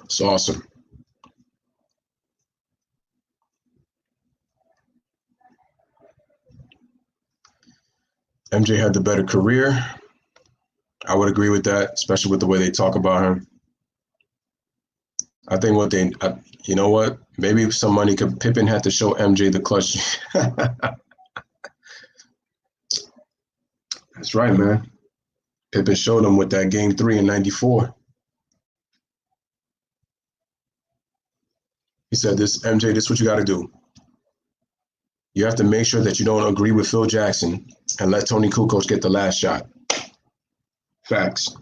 It's awesome. MJ had the better career. I would agree with that, especially with the way they talk about him. I think you know what? Maybe some money could. Pippen had to show MJ the clutch. That's right, man. Pippen showed him with that game 3 in '94. He said, "This MJ, this is what you got to do. You have to make sure that you don't agree with Phil Jackson and let Tony Kukoc get the last shot." Facts.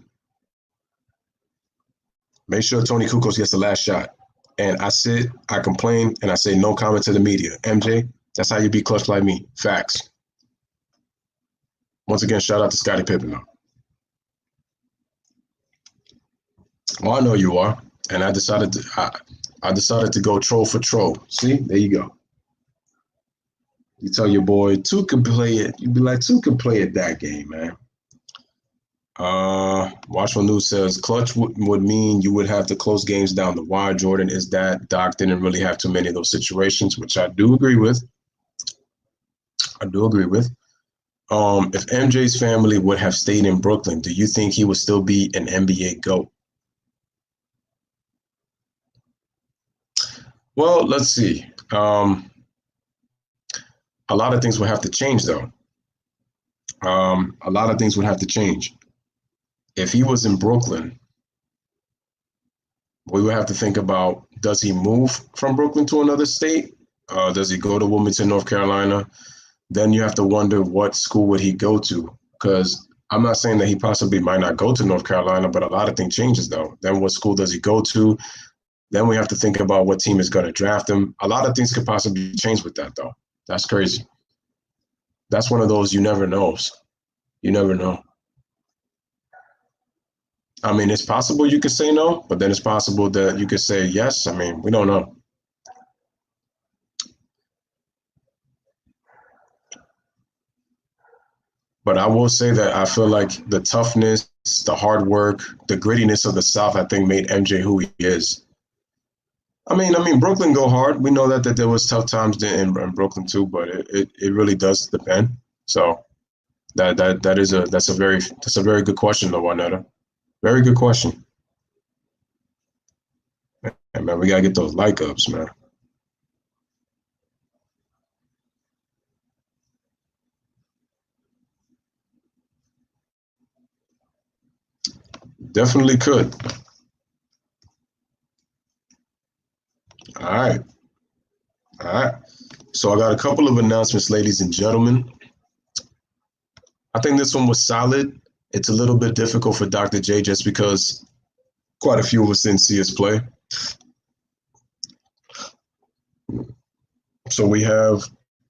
Make sure Tony Kukoc gets the last shot. And I complain, and I say no comment to the media. MJ, that's how you be clutch like me. Facts. Once again, shout out to Scottie Pippen, though. Well, I know you are, and I decided to go troll for troll. See, there you go. You tell your boy two can play it. You be like, two can play it that game, man. Watchful News says clutch would mean you would have to close games down the wire. Jordan is that. Doc didn't really have too many of those situations, which I do agree with. If MJ's family would have stayed in Brooklyn, do you think he would still be an NBA GOAT? Well, let's see. A lot of things would have to change, though. A lot of things would have to change. If he was in Brooklyn, we would have to think about, does he move from Brooklyn to another state? Does he go to Wilmington, North Carolina? Then you have to wonder what school would he go to? Because I'm not saying that he possibly might not go to North Carolina, but a lot of things changes, though. Then what school does he go to? Then we have to think about what team is going to draft him. A lot of things could possibly change with that, though. That's crazy. That's one of those you never knows. You never know. I mean, it's possible you could say no, but then it's possible that you could say yes. I mean, we don't know. But I will say that I feel like the toughness, the hard work, the grittiness of the South, I think made MJ who he is. I mean, Brooklyn go hard. We know that there was tough times in Brooklyn too, but it really does depend. So that's a very good question, though, Juanetta. Very good question. And man, we gotta get those like ups, man. Definitely could. All right. All right. So I got a couple of announcements, ladies and gentlemen. I think this one was solid. It's a little bit difficult for Dr. J just because quite a few of us didn't see us play. So we have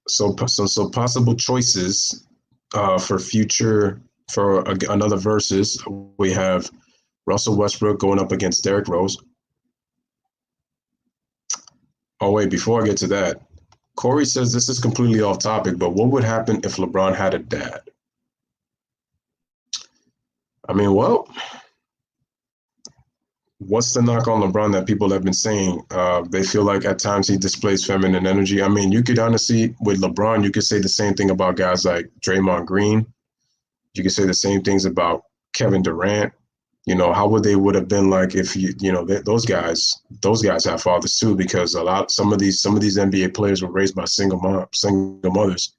some possible choices for future for another versus, we have Russell Westbrook going up against Derrick Rose. Oh, wait, before I get to that, Corey says this is completely off topic, but what would happen if LeBron had a dad? I mean, well, what's the knock on LeBron that people have been saying? They feel like at times he displays feminine energy. I mean, you could honestly, with LeBron, you could say the same thing about guys like Draymond Green. You could say the same things about Kevin Durant. You know, how would they would have been like if those guys have fathers too, because some of these NBA players were raised by single mothers.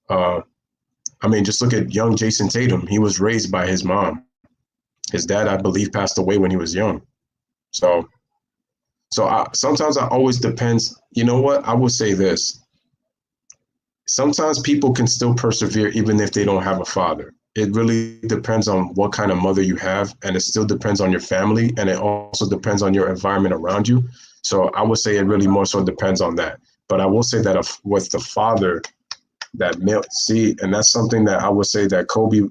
I mean, just look at young Jason Tatum. He was raised by his mom. His dad, I believe, passed away when he was young. So sometimes I always depends. You know what? I will say this. Sometimes people can still persevere even if they don't have a father. It really depends on what kind of mother you have, and it still depends on your family, and it also depends on your environment around you. So I would say it really more so depends on that. But I will say that with the father, that male, see, and that's something that I would say that Kobe,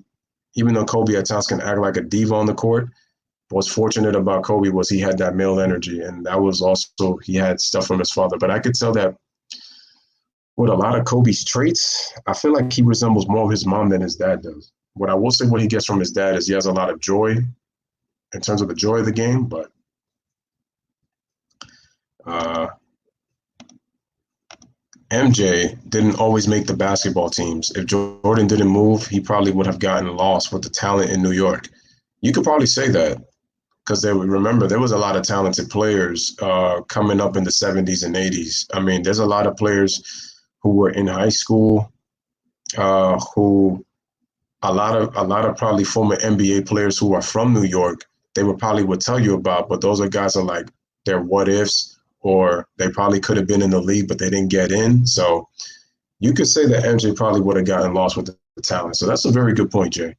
even though Kobe at times can act like a diva on the court, what's fortunate about Kobe was he had that male energy, and that was also he had stuff from his father. But I could tell that with a lot of Kobe's traits, I feel like he resembles more of his mom than his dad does. What I will say what he gets from his dad is he has a lot of joy in terms of the joy of the game, but MJ didn't always make the basketball teams. If Jordan didn't move, he probably would have gotten lost with the talent in New York. You could probably say that because remember there was a lot of talented players coming up in the 70s and 80s. I mean, there's a lot of players who were in high school who a lot of probably former NBA players who are from New York, they would tell you about, but those are guys are like their what ifs, or they probably could have been in the league, but they didn't get in. So you could say that MJ probably would have gotten lost with the talent. So that's a very good point, Jay.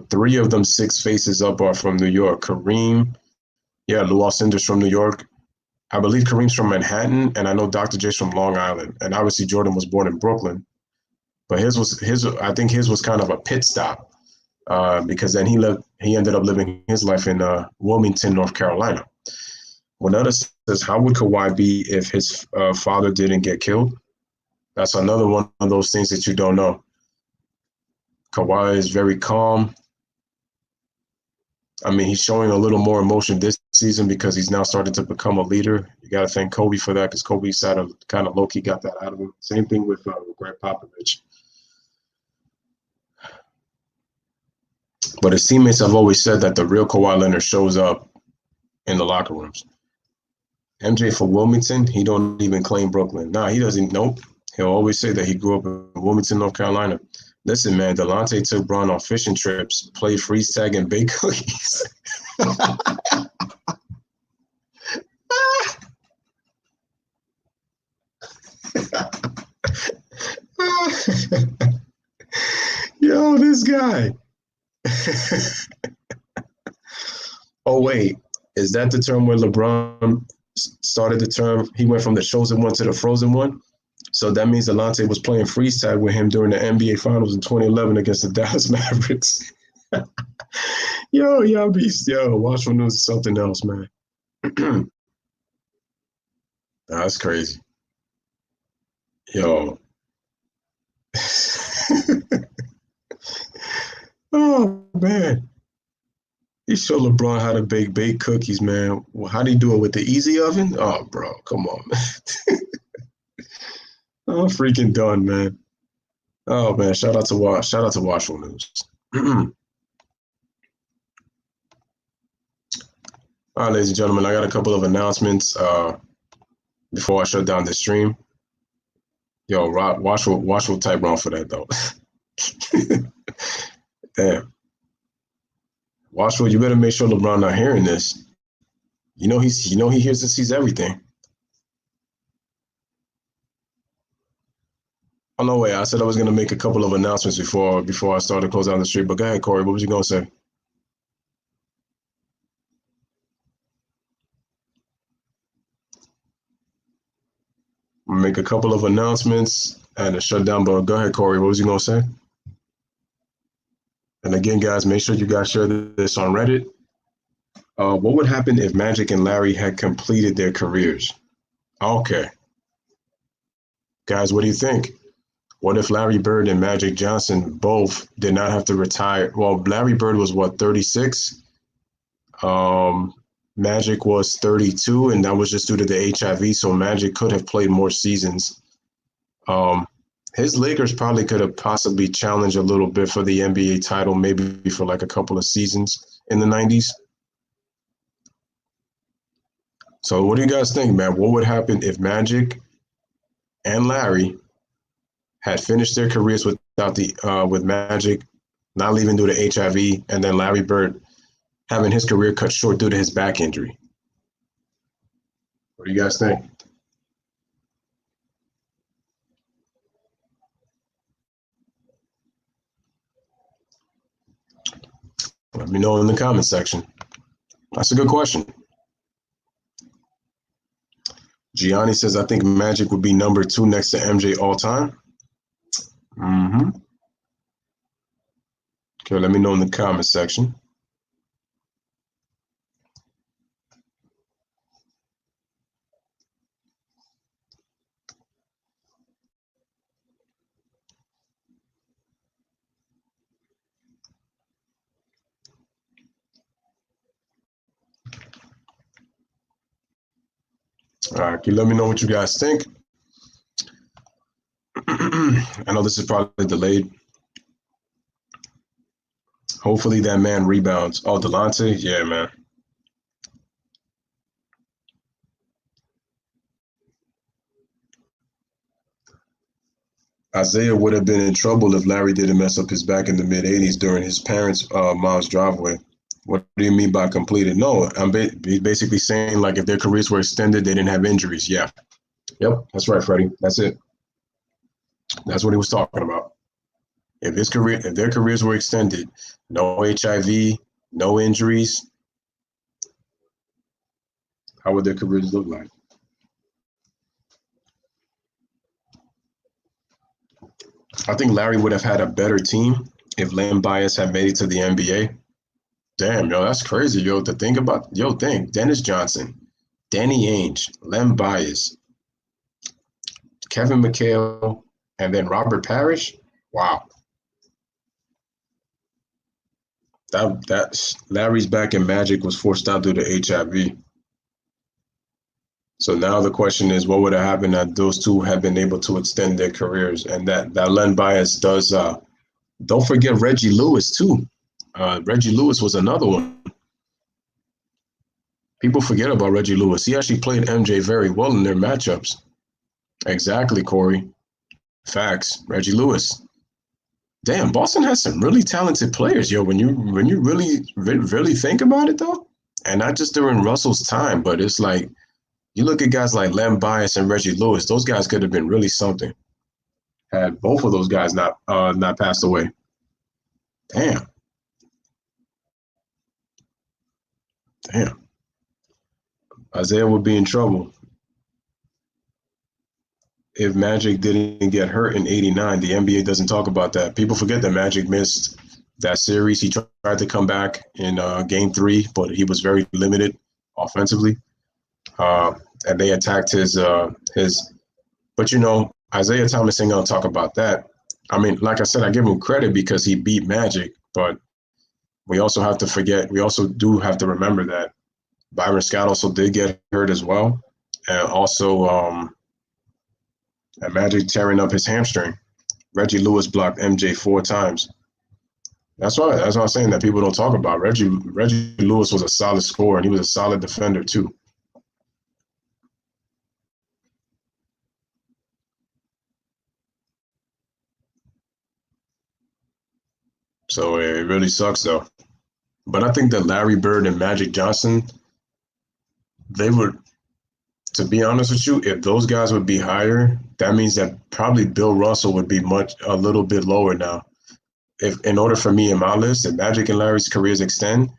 Three of them six faces up are from New York. Kareem, yeah, Lou Alcindor's from New York. I believe Kareem's from Manhattan, and I know Dr.J's from Long Island. And obviously Jordan was born in Brooklyn. But I think his was kind of a pit stop because then he ended up living his life in Wilmington, North Carolina. Winetta says, how would Kawhi be if his father didn't get killed? That's another one of those things that you don't know. Kawhi is very calm. I mean, he's showing a little more emotion this season because he's now starting to become a leader. You got to thank Kobe for that because Kobe kind of low-key got that out of him. Same thing with Greg Popovich. But his teammates have always said that the real Kawhi Leonard shows up in the locker rooms. MJ for Wilmington, he don't even claim Brooklyn. Nah, he doesn't. Nope. He'll always say that he grew up in Wilmington, North Carolina. Listen, man, Delonte took Bron on fishing trips, played freeze tag and baked cookies. Yo, this guy. Oh, wait. Is that the term where LeBron started the term? He went from the chosen one to the frozen one? So that means Delonte was playing freeze tag with him during the NBA Finals in 2011 against the Dallas Mavericks. Yo, beast. Yo, Watchful News is something else, man. That's crazy. Yo. Oh, man. He showed LeBron how to bake cookies, man. Well, how do you do it with the easy oven? Oh, bro, come on, man. I'm freaking done, man. Oh man, shout out to Watchful News. All right, ladies and gentlemen, I got a couple of announcements before I shut down the stream. Yo, Watchful type wrong for that though. Damn. Watchful, you better make sure LeBron not hearing this. He hears and sees everything. Oh no way. I said I was gonna make a couple of announcements before I started close down the stream. But go ahead, Corey. What was you gonna say? I'm gonna make a couple of announcements. And a shutdown, but go ahead, Corey. What was you gonna say? And again, guys, make sure you guys share this on Reddit. What would happen if Magic and Larry had completed their careers? Okay, guys, what do you think? What if Larry Bird and Magic Johnson both did not have to retire? Well, Larry Bird was what, 36? Magic was 32, and that was just due to the HIV. So Magic could have played more seasons. His Lakers probably could have possibly challenged a little bit for the NBA title, maybe for like a couple of seasons in the 90s. So what do you guys think, man? What would happen if Magic and Larry had finished their careers without with Magic not leaving due to HIV, and then Larry Bird having his career cut short due to his back injury? What do you guys think? Let me know in the comment section. That's a good question. Gianni says, I think Magic would be number 2 next to MJ all time. Okay, let me know in the comment section. All right, can you let me know what you guys think? I know this is probably delayed. Hopefully that man rebounds. Oh, Delonte? Yeah, man. Isaiah would have been in trouble if Larry didn't mess up his back in the mid-'80s during his parents' mom's driveway. What do you mean by completed? No, I'm basically saying, like, if their careers were extended, they didn't have injuries. Yeah. Yep, that's right, Freddie. That's it. That's what he was talking about. If their careers were extended, no HIV, no injuries, how would their careers look like? I think Larry would have had a better team if Len Bias had made it to the NBA. Damn, yo, that's crazy, yo, to think about. Yo, think Dennis Johnson, Danny Ainge, Len Bias, Kevin McHale, and then Robert Parrish. Wow. That Larry's back in Magic was forced out due to HIV. So now the question is, what would have happened that those two had been able to extend their careers? And that Len Bias does. Don't forget Reggie Lewis too. Reggie Lewis was another one. People forget about Reggie Lewis. He actually played MJ very well in their matchups. Exactly, Corey. Facts. Reggie Lewis. Damn, Boston has some really talented players, yo. When you really think about it, though, and not just during Russell's time, but it's like you look at guys like Len Bias and Reggie Lewis. Those guys could have been really something had both of those guys not passed away. Damn. Isaiah would be in trouble if Magic didn't get hurt in '89. The NBA doesn't talk about that. People forget that Magic missed that series. He tried to come back in Game 3, but he was very limited offensively. And they attacked his. But Isaiah Thomas ain't gonna talk about that. I mean, like I said, I give him credit because he beat Magic, but we also have to forget. We also do have to remember that Byron Scott also did get hurt as well, and also and Magic tearing up his hamstring. Reggie Lewis blocked MJ 4 times. That's why I'm saying that people don't talk about. Reggie Lewis was a solid scorer, and he was a solid defender too. So it really sucks though. But I think that Larry Bird and Magic Johnson, they would, to be honest with you, if those guys would be higher, that means that probably Bill Russell would be a little bit lower now. If in order for me in my list, if Magic and Larry's careers extend,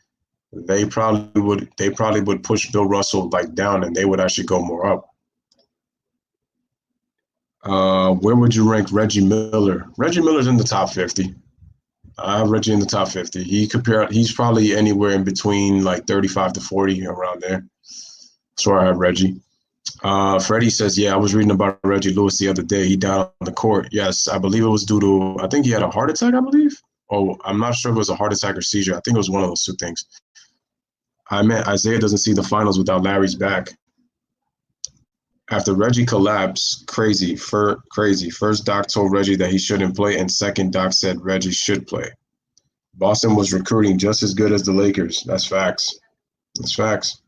they probably would push Bill Russell like down, and they would actually go more up. Where would you rank Reggie Miller? Reggie Miller's in the top 50. I have Reggie in the top 50. He's probably anywhere in between like 35 to 40 around there. That's where I have Reggie. Freddie says, yeah, I was reading about Reggie Lewis the other day. He died on the court. Yes, I believe it was due to, I think he had a heart attack, I believe. Oh, I'm not sure if it was a heart attack or seizure. I think it was one of those two things. I meant Isaiah doesn't see the finals without Larry's back. After Reggie collapsed, crazy. First, Doc told Reggie that he shouldn't play, and second, Doc said Reggie should play. Boston was recruiting just as good as the Lakers. That's facts. That's facts.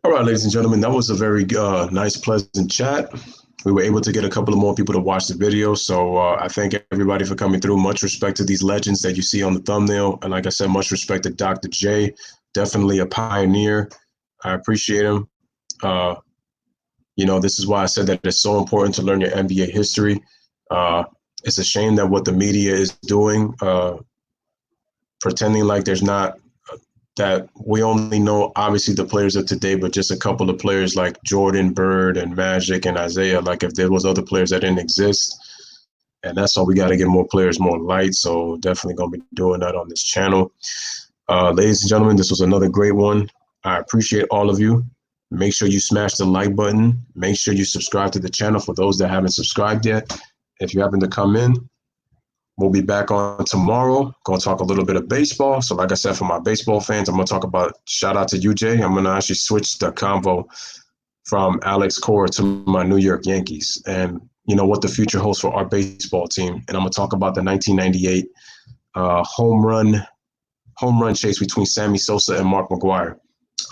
All right, ladies and gentlemen, that was a very nice, pleasant chat. We were able to get a couple of more people to watch the video. So I thank everybody for coming through. Much respect to these legends that you see on the thumbnail. And like I said, much respect to Dr. J, definitely a pioneer. I appreciate him. This is why I said that it's so important to learn your NBA history. It's a shame that what the media is doing, pretending like there's not, that we only know obviously the players of today, but just a couple of players like Jordan, Bird, and Magic and Isaiah. Like if there was other players that didn't exist, and that's all we got to get more players, more light. So definitely gonna be doing that on this channel. Ladies and gentlemen, this was another great one. I appreciate all of you. Make sure you smash the like button. Make sure you subscribe to the channel for those that haven't subscribed yet. If you happen to come in, we'll be back on tomorrow. Going to talk a little bit of baseball. So like I said, for my baseball fans, I'm going to talk about, shout out to UJ. I'm going to actually switch the convo from Alex Cora to my New York Yankees and, what the future holds for our baseball team. And I'm going to talk about the 1998 home run chase between Sammy Sosa and Mark McGwire.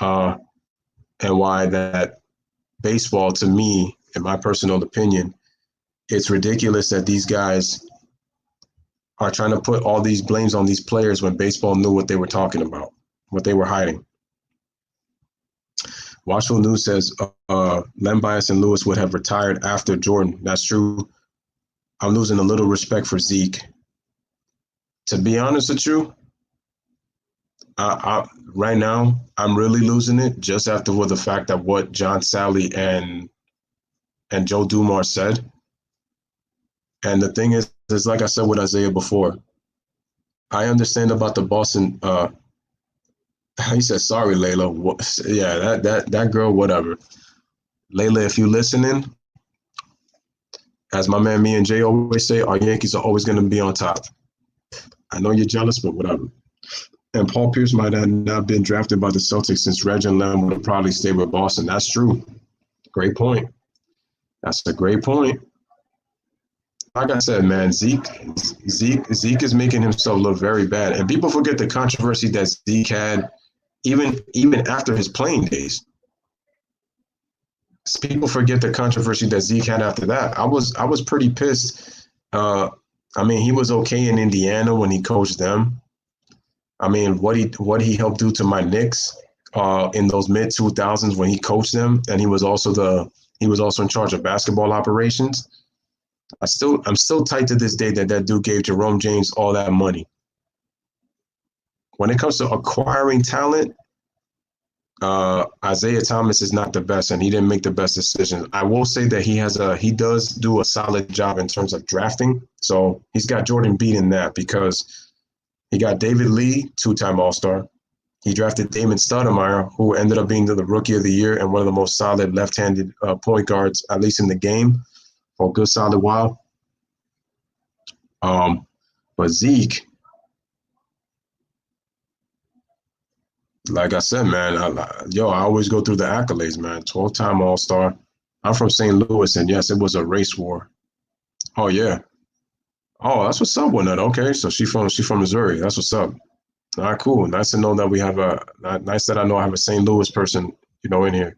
And why that baseball, to me, in my personal opinion, it's ridiculous that these guys are trying to put all these blames on these players when baseball knew what they were talking about, what they were hiding. Watchful News says Len Bias and Lewis would have retired after Jordan. That's true. I'm losing a little respect for Zeke. To be honest with you, right now, I'm really losing it just after the fact that what John Sally and Joe Dumars said. And the thing is like I said with Isaiah before, I understand about the Boston. He said, sorry, Layla. Yeah, that girl, whatever. Layla, if you're listening, as my man, me and Jay always say, our Yankees are always going to be on top. I know you're jealous, but whatever. And Paul Pierce might have not been drafted by the Celtics since Reg and Lamb would have probably stayed with Boston. That's true. Great point. That's a great point. Like I said, man, Zeke is making himself look very bad. And people forget the controversy that Zeke had even after his playing days. People forget the controversy that Zeke had after that. I was pretty pissed. He was okay in Indiana when he coached them. What he helped do to my Knicks in those mid 2000s when he coached them, and he was also in charge of basketball operations. I'm still tight to this day that dude gave Jerome James all that money. When it comes to acquiring talent, Isaiah Thomas is not the best, and he didn't make the best decisions. I will say that he does do a solid job in terms of drafting. So he's got Jordan beat in that because he got David Lee, 2-time All-Star. He drafted Damon Stoudemire, who ended up being the Rookie of the Year and one of the most solid left-handed point guards, at least in the game, for a good solid while. But Zeke, like I said, man, I always go through the accolades, man. 12-time All-Star. I'm from St. Louis, and yes, it was a race war. Oh yeah. Oh, that's what's up with that. Okay, so she from Missouri. That's what's up. All right, cool. Nice to know that we have nice that I know I have a St. Louis person, in here.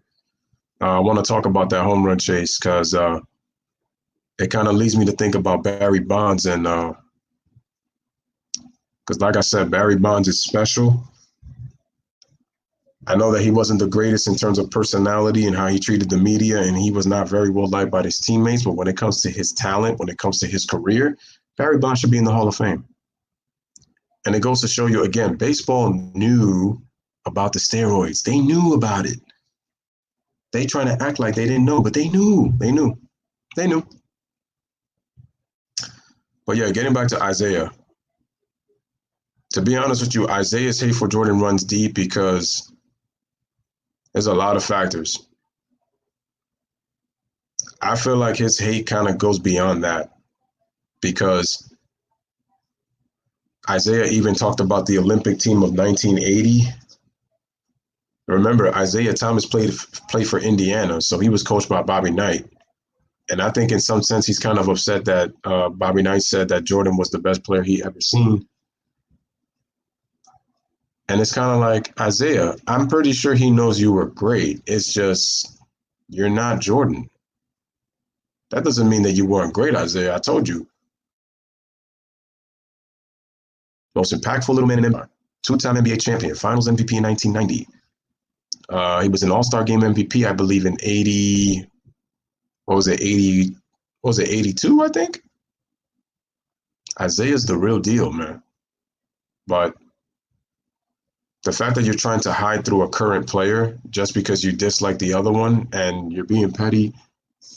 I want to talk about that home run chase because it kind of leads me to think about Barry Bonds and because, like I said, Barry Bonds is special. I know that he wasn't the greatest in terms of personality and how he treated the media, and he was not very well liked by his teammates. But when it comes to his talent, when it comes to his career, Barry Bonds should be in the Hall of Fame. And it goes to show you, again, baseball knew about the steroids. They knew about it. They trying to act like they didn't know, but they knew. They knew. They knew. But yeah, getting back to Isaiah. To be honest with you, Isaiah's hate for Jordan runs deep because there's a lot of factors. I feel like his hate kind of goes beyond that because Isaiah even talked about the Olympic team of 1980. Remember, Isaiah Thomas played for Indiana, so he was coached by Bobby Knight. And I think in some sense he's kind of upset that Bobby Knight said that Jordan was the best player he ever seen. And it's kind of like, Isaiah, I'm pretty sure he knows you were great. It's just, you're not Jordan. That doesn't mean that you weren't great, Isaiah. I told you. Most impactful little man in NBA. Two-time NBA champion, finals MVP in 1990. He was an all-star game MVP, I believe, in 80. What was it, 80? What was it, 82, I think? Isaiah's the real deal, man. But the fact that you're trying to hide through a current player just because you dislike the other one and you're being petty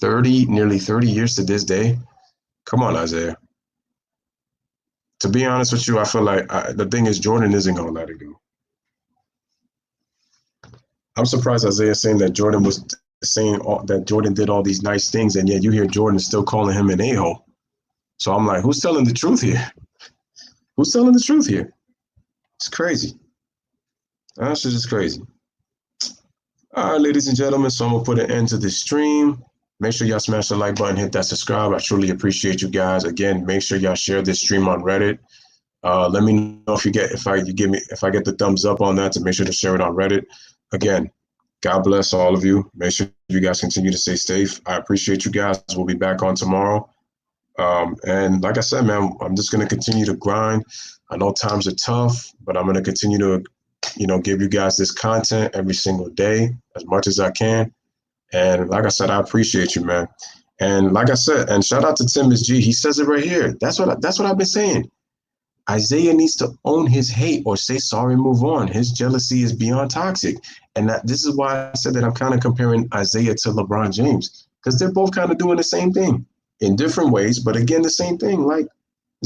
nearly 30 years to this day, come on, Isaiah. To be honest with you, I feel like the thing is Jordan isn't going to let it go. I'm surprised Isaiah saying that Jordan was saying that Jordan did all these nice things, and yet you hear Jordan still calling him an a-hole. So I'm like, who's telling the truth here? Who's telling the truth here? It's crazy. That's just crazy. All right, ladies and gentlemen, so I'm going to put an end to this stream. Make sure y'all smash the like button, hit that subscribe. I truly appreciate you guys. Again, make sure y'all share this stream on Reddit. Let me know if I get the thumbs up on that, to make sure to share it on Reddit. Again, God bless all of you. Make sure you guys continue to stay safe. I appreciate you guys. We'll be back on tomorrow. And like I said, man, I'm just going to continue to grind. I know times are tough, but I'm going to continue to, give you guys this content every single day as much as I can. And like I said, I appreciate you, man. And like I said, and shout out to Tim G. He says it right here. That's what I've been saying. Isaiah needs to own his hate or say sorry, move on. His jealousy is beyond toxic. And this is why I said that I'm kind of comparing Isaiah to LeBron James, because they're both kind of doing the same thing in different ways. But again, the same thing, like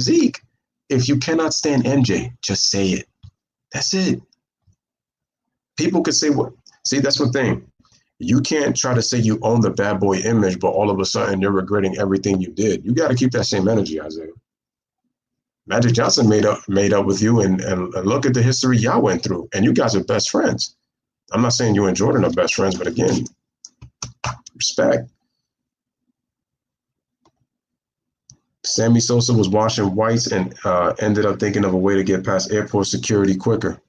Zeke. If you cannot stand MJ, just say it. That's it. People could say what? See, that's the thing. You can't try to say you own the bad boy image, but all of a sudden you're regretting everything you did. You got to keep that same energy, Isaiah. Magic Johnson made up with you, and look at the history y'all went through, and you guys are best friends. I'm not saying you and Jordan are best friends, but again, respect. Sammy Sosa was washing whites and ended up thinking of a way to get past airport security quicker.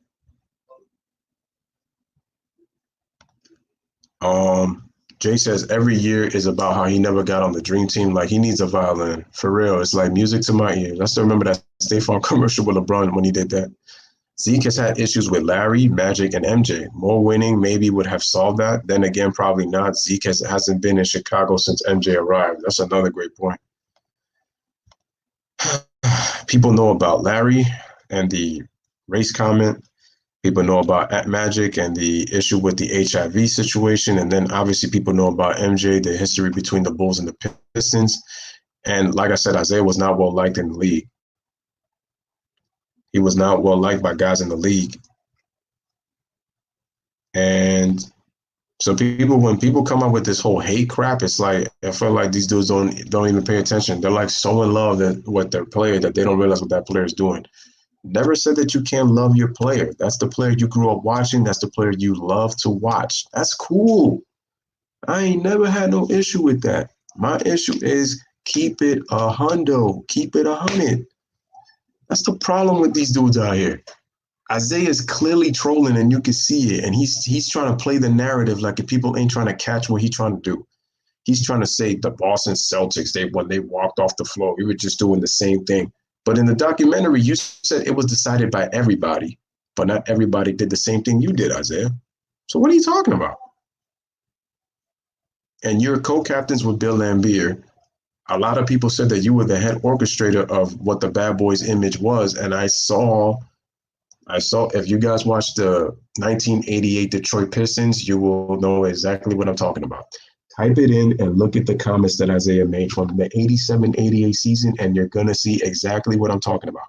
Jay says every year is about how he never got on the dream team. Like, he needs a violin. For real. It's like music to my ears. I still remember that State Farm commercial with LeBron when he did that. Zeke has had issues with Larry, Magic, and MJ. More winning maybe would have solved that. Then again, probably not. Zeke hasn't been in Chicago since MJ arrived. That's another great point. People know about Larry and the race comment. People know about Magic and the issue with the HIV situation. And then obviously people know about MJ, the history between the Bulls and the Pistons. And like I said, Isaiah was not well liked in the league. He was not well liked by guys in the league. And so when people come up with this whole hate crap, it's like, I feel like these dudes don't even pay attention. They're like so in love with their player that they don't realize what that player is doing. Never said that you can't love your player. That's the player you grew up watching. That's the player you love to watch. That's cool. I ain't never had no issue with that. My issue is keep it a hundo. Keep it 100. That's the problem with these dudes out here. Isaiah is clearly trolling, and you can see it. And he's trying to play the narrative like if people ain't trying to catch what he's trying to do. He's trying to say the Boston Celtics, when they walked off the floor, we were just doing the same thing. But in the documentary, you said it was decided by everybody, but not everybody did the same thing you did, Isaiah. So what are you talking about? And you're co-captains with Bill Laimbeer, a lot of people said that you were the head orchestrator of what the Bad Boys image was, and I saw. If you guys watched the 1988 Detroit Pistons, you will know exactly what I'm talking about. Type it in and look at the comments that Isaiah made from the 87-88 season, and you're going to see exactly what I'm talking about.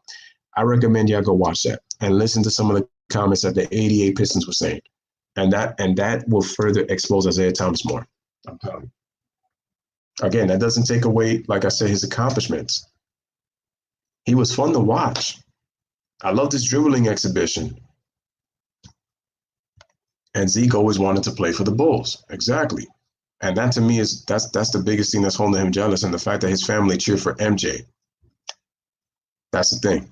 I recommend y'all go watch that and listen to some of the comments that the 88 Pistons were saying. And that will further expose Isaiah Thomas more. I'm telling you. Again, that doesn't take away, like I said, his accomplishments. He was fun to watch. I love this dribbling exhibition. And Zeke always wanted to play for the Bulls. Exactly. And that to me that's the biggest thing that's holding him jealous, and the fact that his family cheered for MJ. That's the thing.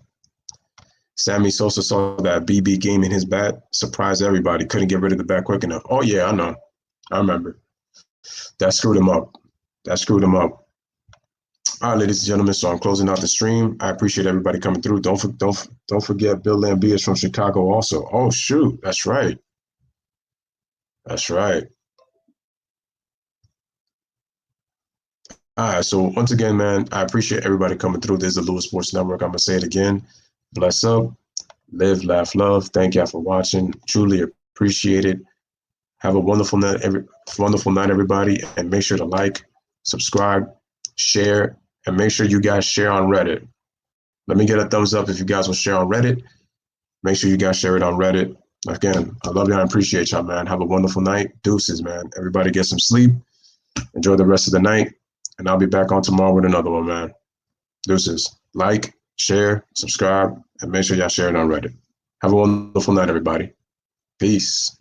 Sammy Sosa saw that BB game in his bat, surprised everybody, couldn't get rid of the bat quick enough. Oh yeah, I know. I remember. That screwed him up. All right, ladies and gentlemen, so I'm closing out the stream. I appreciate everybody coming through. Don't forget Bill Lambie is from Chicago also. Oh shoot, that's right. All right, so once again, man, I appreciate everybody coming through. This is the Louis Sports Network. I'm gonna say it again. Bless up, live, laugh, love. Thank y'all for watching. Truly appreciate it. Have a wonderful night, everybody, and make sure to like, subscribe, share, and make sure you guys share on Reddit. Let me get a thumbs up if you guys will share on Reddit. Make sure you guys share it on Reddit. Again, I love y'all and appreciate y'all, man. Have a wonderful night. Deuces, man. Everybody get some sleep. Enjoy the rest of the night. And I'll be back on tomorrow with another one, man. Deuces. Like, share, subscribe, and make sure y'all share it on Reddit. Have a wonderful night, everybody. Peace.